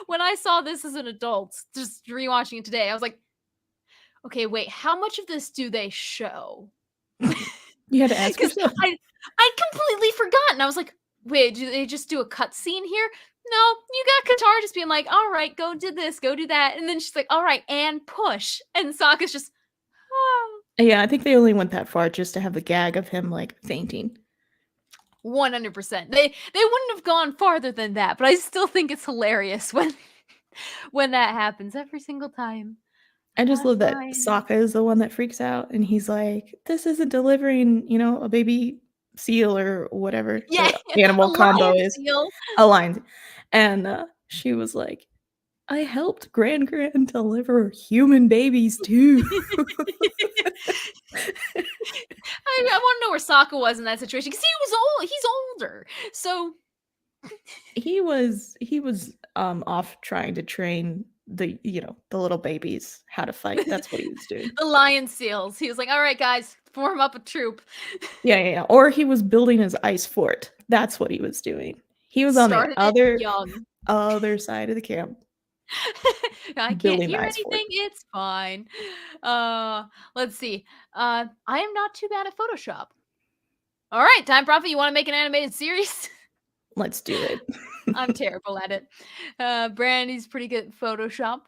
When I saw this as an adult, just rewatching it today, I was like, okay, wait, how much of this do they show? You had to ask Because yourself. I completely forgotten. I was like, wait, do they just do a cut scene here? No, you got Katara just being like, all right, go do this, go do that. And then she's like, all right, and push. And Sokka's just, oh. Yeah, I think they only went that far just to have the gag of him like fainting. 100%. They wouldn't have gone farther than that, but I still think it's hilarious when that happens every single time. I just love that Sokka is the one that freaks out and he's like, this isn't delivering, a baby seal or whatever Yeah, the animal a combo lion is. seal. A lion. And she was like, I helped Gran deliver human babies too. I want to know where Sokka was in that situation because he was old. He's older, so he was off trying to train the little babies how to fight. That's what he was doing. The lion seals. He was like, all right, guys, form up a troop. Yeah. Or he was building his ice fort. That's what he was doing. He was on the other side of the camp. I can't hear anything. It's fine. Let's see. I am not too bad at Photoshop. All right, Time Prophet, you want to make an animated series? Let's do it. I'm terrible at it. Brandy's pretty good at Photoshop.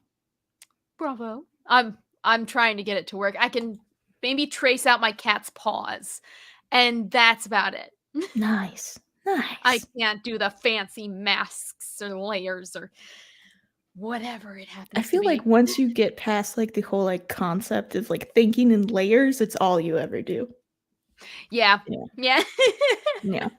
Bravo. I'm trying to get it to work. I can maybe trace out my cat's paws, and that's about it. Nice. I Nice. can't do the fancy masks or layers or whatever it I happens to feel like be. once you get past like the whole like concept of like thinking in layers, it's all you ever do. Yeah. Yeah. Yeah. Yeah.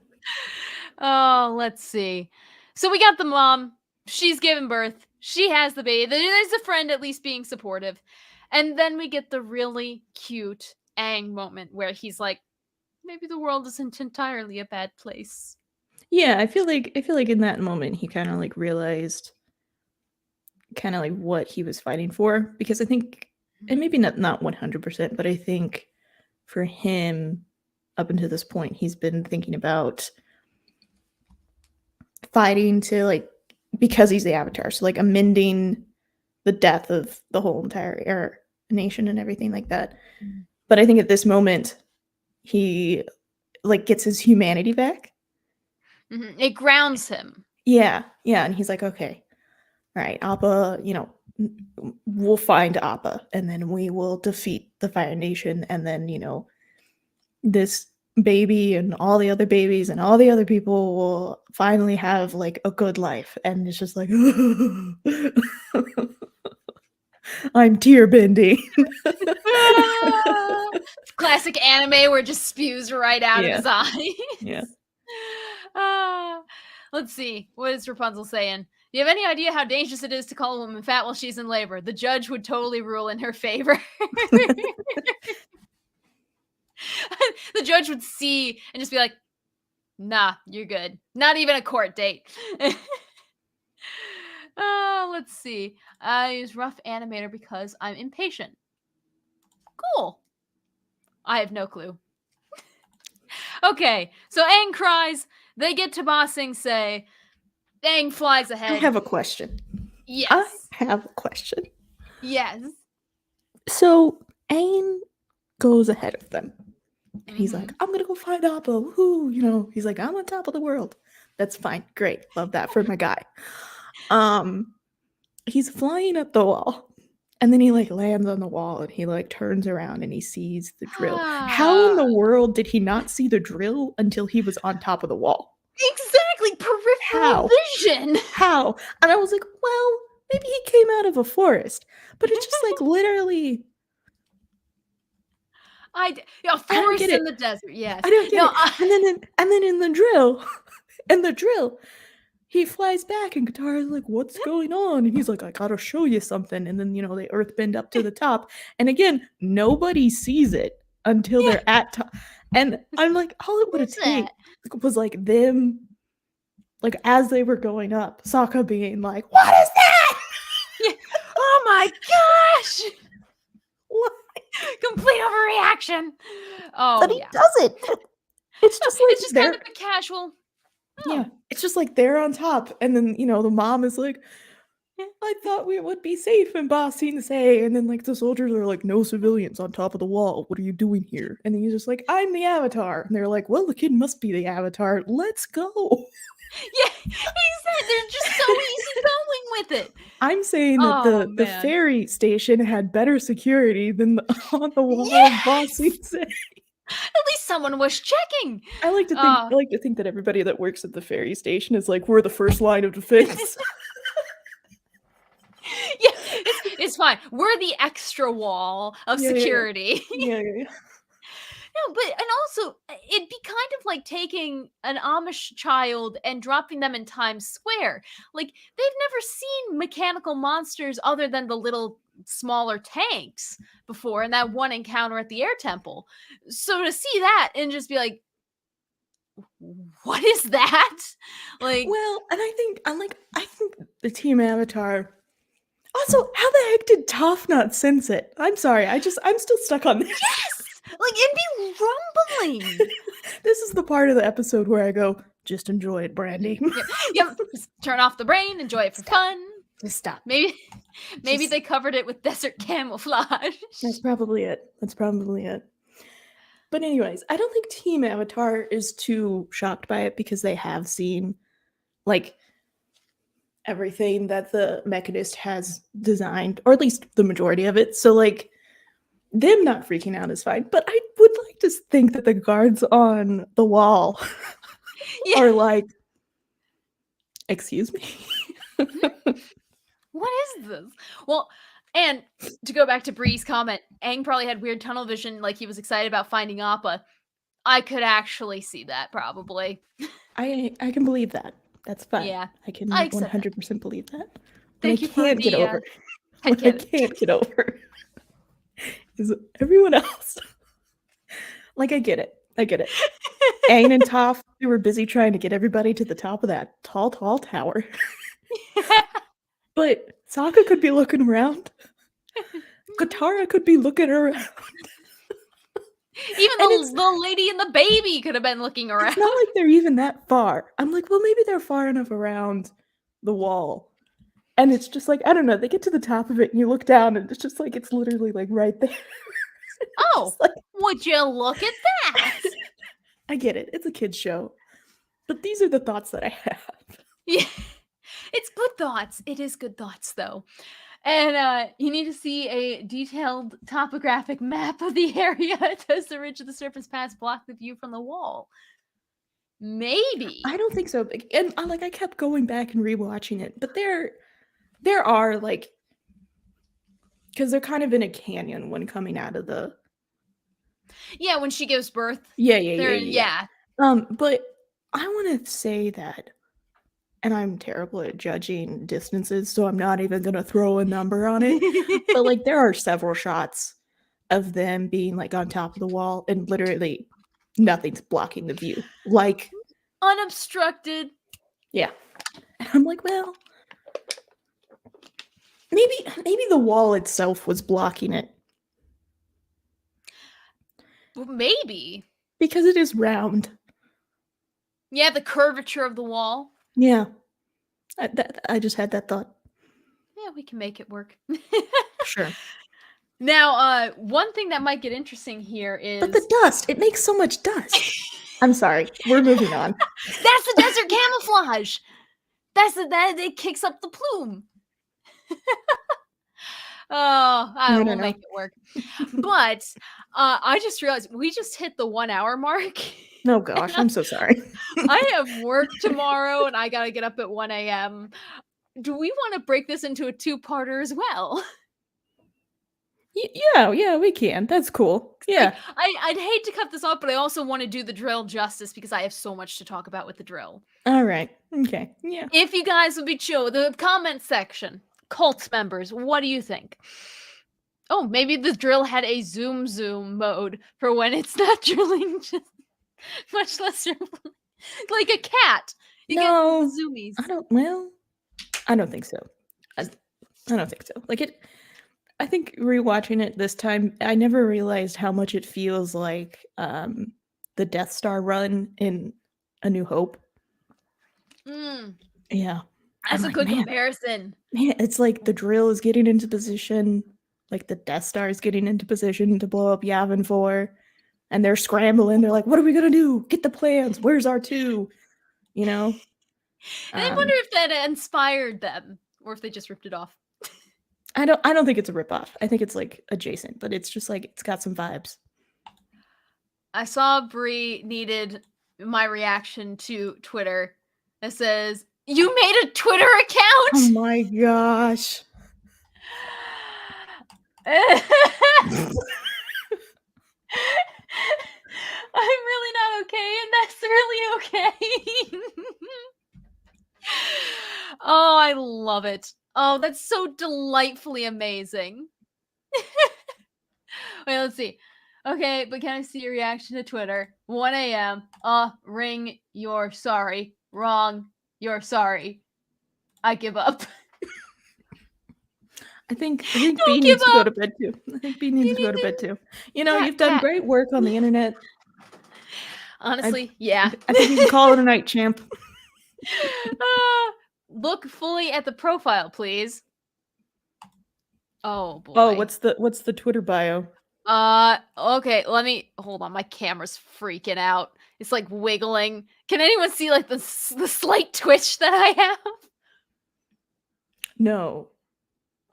Oh, let's see. So we got the mom. She's given birth. She has the baby. There's a friend at least being supportive. And then we get the really cute Aang moment where he's like, maybe the world isn't entirely a bad place. Yeah, I feel like in that moment he kind of like realized kind of like what he was fighting for, because I think, and maybe not 100%, but I think for him up until this point he's been thinking about fighting to like, because he's the Avatar, so like amending the death of the whole entire air nation and everything like that. But I think at this moment he like gets his humanity back. It grounds him. Yeah, and he's like, okay, all right, Appa, we'll find Appa, and then we will defeat the Fire Nation, and then this baby and all the other babies and all the other people will finally have like a good life. And it's just like I'm tear bending. Classic anime where it just spews right out of his eyes. Yeah. Let's see. What is Rapunzel saying? Do you have any idea how dangerous it is to call a woman fat while she's in labor? The judge would totally rule in her favor. The judge would see and just be like, nah, you're good. Not even a court date. Let's see. I use rough animator because I'm impatient. Cool. I have no clue. Okay, so Aang cries. They get to Ba Sing Se. Aang flies ahead. I have a question. Yes. I have a question. Yes. So Aang goes ahead of them. And he's like, I'm gonna go find Appa. Woohoo! He's like, I'm on top of the world. That's fine. Great. Love that for my guy. He's flying up the wall. And then he like lands on the wall and he like turns around and he sees the drill. How in the world did he not see the drill until he was on top of the wall? Exactly. Peripheral vision. How? And I was like, well, maybe he came out of a forest. But it's just like literally forest in the desert. Yes. I don't get it. And then in the drill, he flies back and Katara's like, what's going on? And he's like, I gotta show you something. And then, they earthbend up to the top. And again, nobody sees it until they're at top. And I'm like, all it would have taken was like them, like as they were going up, Sokka being like, what is that? Oh my gosh! What? Complete overreaction. Oh, but he doesn't. It's just like it's just kind of a casual. Oh. Yeah, it's just like they're on top, and then the mom is like, I thought we would be safe in Ba Sing Se, and then like the soldiers are like, no civilians on top of the wall. What are you doing here? And then he's just like, I'm the Avatar, and they're like, well, the kid must be the Avatar. Let's go. Yeah, he said they're just so easy going with it. I'm saying that the ferry station had better security than on the wall of Ba Sing Se. At least someone was checking. I like to think that everybody that works at the ferry station is like, we're the first line of defense. Yeah, it's fine. We're the extra wall of security. Yeah. No, but and also it'd be kind of like taking an Amish child and dropping them in Times Square. Like they've never seen mechanical monsters other than the little smaller tanks before and that one encounter at the air temple. So to see that and just be like, what is that? Like, well, and I think the Team Avatar. Also, how the heck did Toph not sense it? I'm sorry, I'm still stuck on this. Yes! Like, it'd be rumbling. This is the part of the episode where I go, just enjoy it, Brandi. Yep. Just turn off the brain, enjoy it for fun. Just stop. Maybe they covered it with desert camouflage. That's probably it. But anyways, I don't think Team Avatar is too shocked by it because they have seen, like, everything that the Mechanist has designed, or at least the majority of it. So like them not freaking out is fine. But I would like to think that the guards on the wall Yeah. are like, excuse me. What is this? Well, and to go back to Bree's comment, Aang probably had weird tunnel vision, like he was excited about finding Appa. I could actually see that, probably. I can believe that. That's fine. Yeah, I can I accept that. 100% believe that. What I Thank you for can't get the over, what I headcanon. can't get over is everyone else. Like, I get it. Aang and Toph, they were busy trying to get everybody to the top of that tall tower. But Sokka could be looking around. Katara could be looking around. Even the lady and the baby could have been looking around. It's not like they're even that far. I'm like, well, maybe they're far enough around the wall. And it's just like, I don't know, they get to the top of it and you look down and it's just like, it's literally like right there. Oh, like, would you look at that? I get it. It's a kid's show. But these are the thoughts that I have. Yeah. It's good thoughts. It is good thoughts, though. And you need to see a detailed topographic map of the area. Does the ridge of the Serpent's Pass block the view from the wall? Maybe. I don't think so. And like I kept going back and rewatching it, but there are like, because they're kind of in a canyon when coming out of the. Yeah, when she gives birth. Yeah. But I want to say that, and I'm terrible at judging distances, so I'm not even gonna throw a number on it. But like, there are several shots of them being like on top of the wall, and literally nothing's blocking the view, like unobstructed. Yeah, and I'm like, well, maybe the wall itself was blocking it. Well, maybe because it is round. Yeah, the curvature of the wall. Yeah, I just had that thought. Yeah, we can make it work. Sure. Now, one thing that might get interesting here is... But the dust! It makes so much dust! I'm sorry. We're moving on. That's the desert camouflage! That it kicks up the plume. Oh, I will make it work. But I just realized we just hit the 1 hour mark. Oh gosh, I'm so sorry. I have work tomorrow and I gotta get up at 1 a.m. Do we want to break this into a two-parter as well? Yeah, we can. That's cool. Yeah. I'd hate to cut this off, but I also want to do the drill justice because I have so much to talk about with the drill. All right. Okay. Yeah. If you guys would be chill, the comment section, cult members, what do you think? Oh, maybe the drill had a zoom mode for when it's not drilling, just much less like a cat. You get zoomies. I don't think so. I don't think so. Like it. I think rewatching it this time, I never realized how much it feels like the Death Star run in A New Hope. Yeah. That's a good comparison. Man, it's like the drill is getting into position, like the Death Star is getting into position to blow up Yavin 4, and they're scrambling. They're like, what are we going to do? Get the plans. Where's R2? You know? And I wonder if that inspired them, or if they just ripped it off. I don't think it's a ripoff. I think it's like adjacent, but it's just like it's got some vibes. I saw Bree needed my reaction to Twitter. It says, "You made a Twitter account?" Oh my gosh. I'm really not okay, and that's really okay. Oh, I love it. Oh, that's so delightfully amazing. Wait, let's see. Okay, but can I see your reaction to Twitter? 1 a.m. Ring, you're sorry. Wrong, you're sorry. I give up. I think B needs to go to bed too. You know, you've done great work on the internet. Honestly, yeah. I think you can call it a night, champ. Look fully at the profile, please. Oh boy. Oh, what's the Twitter bio? Okay, let me hold on. My camera's freaking out. It's like wiggling. Can anyone see like the slight twitch that I have? No.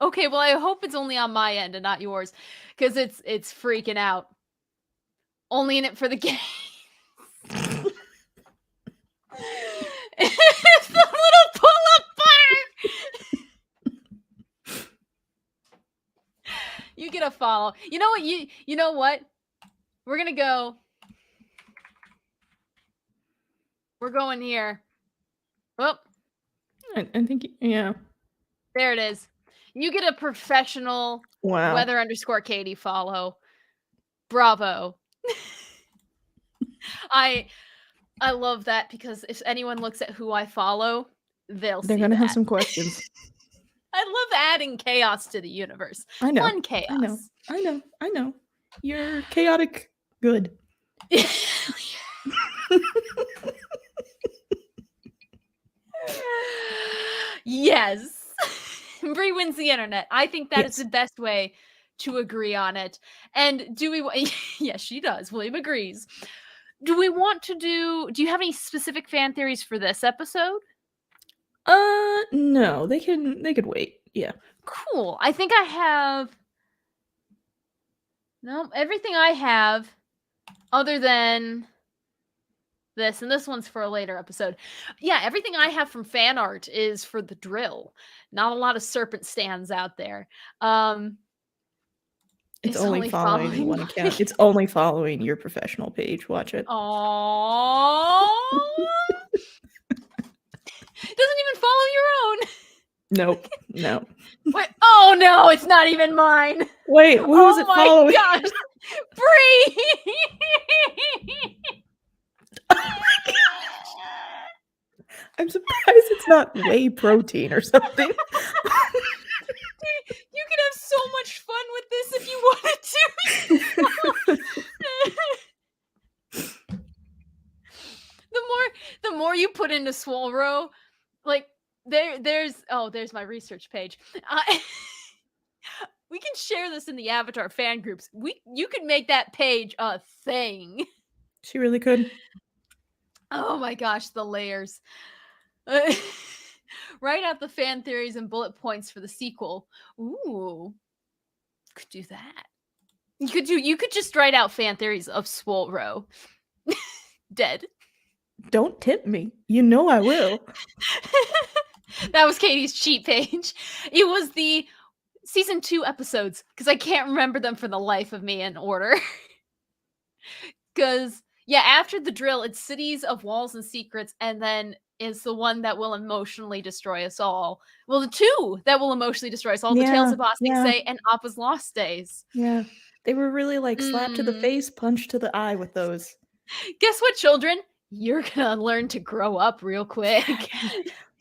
Okay, well, I hope it's only on my end and not yours, because it's freaking out. Only in it for the game. It's the little pull-up bar. You get a follow. You know what? You know what? We're gonna go. We're going here. Oh, I think, yeah. there it is. You get a professional Wow. weather_Katie follow. Bravo. I love that, because if anyone looks at who I follow, they're They're see gonna have that. some questions. I love adding chaos to the universe. I know. Fun chaos. I know. You're chaotic good. Yes. Bree wins the internet. I think that is Yes. the best way to agree on it. And do we yes, she does. William agrees. Do we want to do you have any specific fan theories for this episode? No, they could wait. Yeah. Cool. I think I have everything I have other than this, and this one's for a later episode. Yeah, everything I have from fan art is for the drill. Not a lot of Serpent stands out there. It's only following one account. It's only following your professional page. Watch it. Aww. Doesn't even follow your own. Nope. No. Wait, oh no, it's not even mine. Wait, who is it following? Oh my gosh. Bree! I'm surprised it's not whey protein or something. Dude, you could have so much fun with this if you wanted to. The more you put into Swole Row, like there's my research page. We can share this in the Avatar fan groups. You could make that page a thing. She really could. Oh my gosh, the layers. Write out the fan theories and bullet points for the sequel. Ooh. Could do that. You could just write out fan theories of Swole Row. Dead. Don't tip me. You know I will. That was Katie's cheat page. It was the season 2 episodes, because I can't remember them for the life of me in order. Because, yeah, after the drill, it's Cities of Walls and Secrets, and then is the one that will emotionally destroy us all. Well, the 2 that will emotionally destroy us all, the Tales of Bostic Say and Appa's Lost Days. Yeah. They were really like slap to the face, punch to the eye with those. Guess what, children? You're gonna learn to grow up real quick.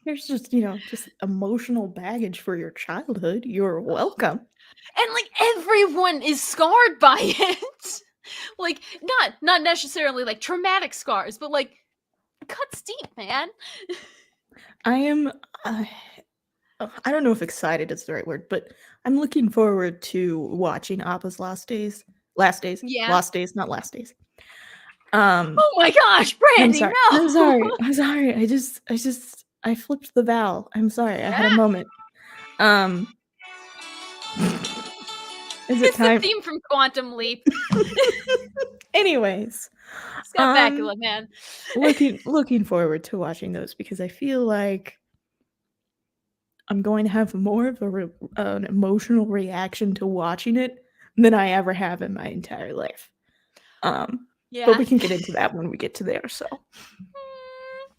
Here's just, just emotional baggage for your childhood. You're welcome. And like everyone is scarred by it. Like not necessarily like traumatic scars, but like cuts deep, man. I am I don't know if excited is the right word, but I'm looking forward to watching Appa's Lost Days. Yeah. Lost Days, not Last Days. Oh my gosh, Brandi, no. I'm sorry. I flipped the vowel. I'm sorry. I had a moment. Is it time? The theme from Quantum Leap. Anyways, Scott Bakula, man. looking forward to watching those, because I feel like I'm going to have more of an emotional reaction to watching it than I ever have in my entire life. Yeah. But we can get into that when we get to there. So,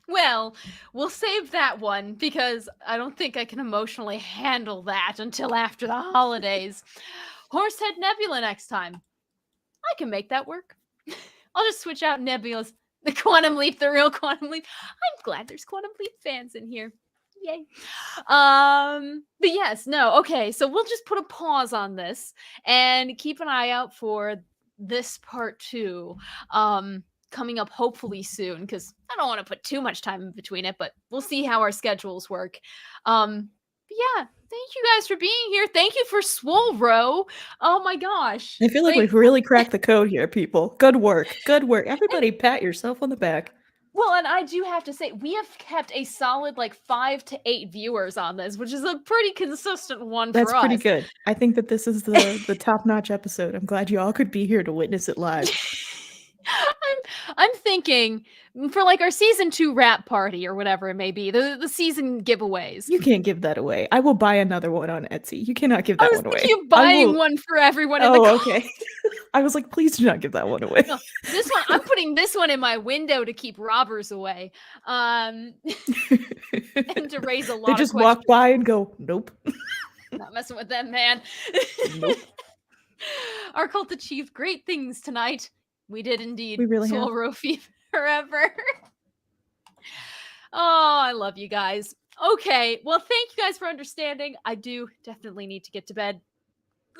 well, we'll save that one, because I don't think I can emotionally handle that until after the holidays. Horsehead Nebula next time. I can make that work. I'll just switch out Nebulas. The Quantum Leap, the real Quantum Leap. I'm glad there's Quantum Leap fans in here. Yay. But yes, no, okay, so we'll just put a pause on this and keep an eye out for this part 2 coming up hopefully soon, because I don't want to put too much time in between it, but we'll see how our schedules work. But yeah, thank you guys for being here. Thank you for Swole Row. Oh my gosh. I feel like we've really cracked the code here, people. Good work. Everybody pat yourself on the back. Well, and I do have to say, we have kept a solid like 5 to 8 viewers on this, which is a pretty consistent one That's for us. pretty good. I think that this is the top-notch episode. I'm glad you all could be here to witness it live. I'm thinking for like our season 2 wrap party or whatever it may be, the season giveaways. You can't give that away. I will buy another one on Etsy. You cannot give I that was one away. thinking of buying one for everyone in the Oh, okay. I was like, please do not give that one away. No, this one, I'm putting this one in my window to keep robbers away. And to raise a lot They of just questions. walk by and go, nope. Not messing with them, man. Nope. Our cult achieved great things tonight. We did indeed. We really have. Soul Rofi forever. Oh, I love you guys. Okay, well, thank you guys for understanding. I do definitely need to get to bed.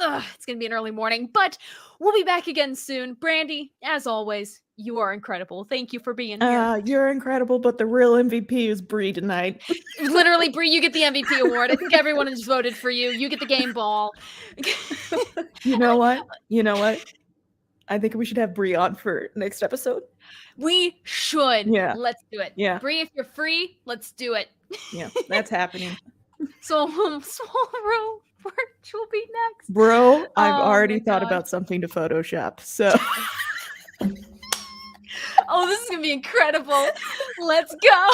Ugh, it's gonna be an early morning, but we'll be back again soon. Brandi, as always, you are incredible. Thank you for being here. You're incredible, but the real MVP is Bree tonight. Literally, Bree, you get the MVP award. I think everyone has voted for you. You get the game ball. You know what? You know what? I think we should have Bree on for next episode. We should. Yeah. Let's do it. Yeah. Bree, if you're free, let's do it. Yeah, that's happening. So, Swallow Birch will be next. Bro, I've Oh already my thought God. about something to Photoshop, so. Oh, this is going to be incredible. Let's go.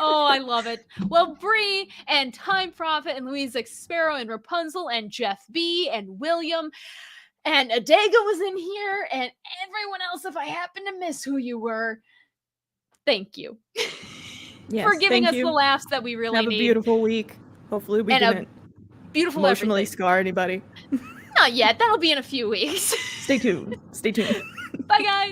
Oh, I love it. Well, Bree and Time Prophet and Louise X Sparrow and Rapunzel and Jeff B and William and Adega was in here and everyone else, if I happen to miss who you were, thank you. Yes, for giving thank us you. the laughs that we really Have a need. beautiful week. Hopefully we And a didn't beautiful emotionally everything. scar anybody. Not yet. That'll be in a few weeks. Stay tuned. Stay tuned. Bye, guys.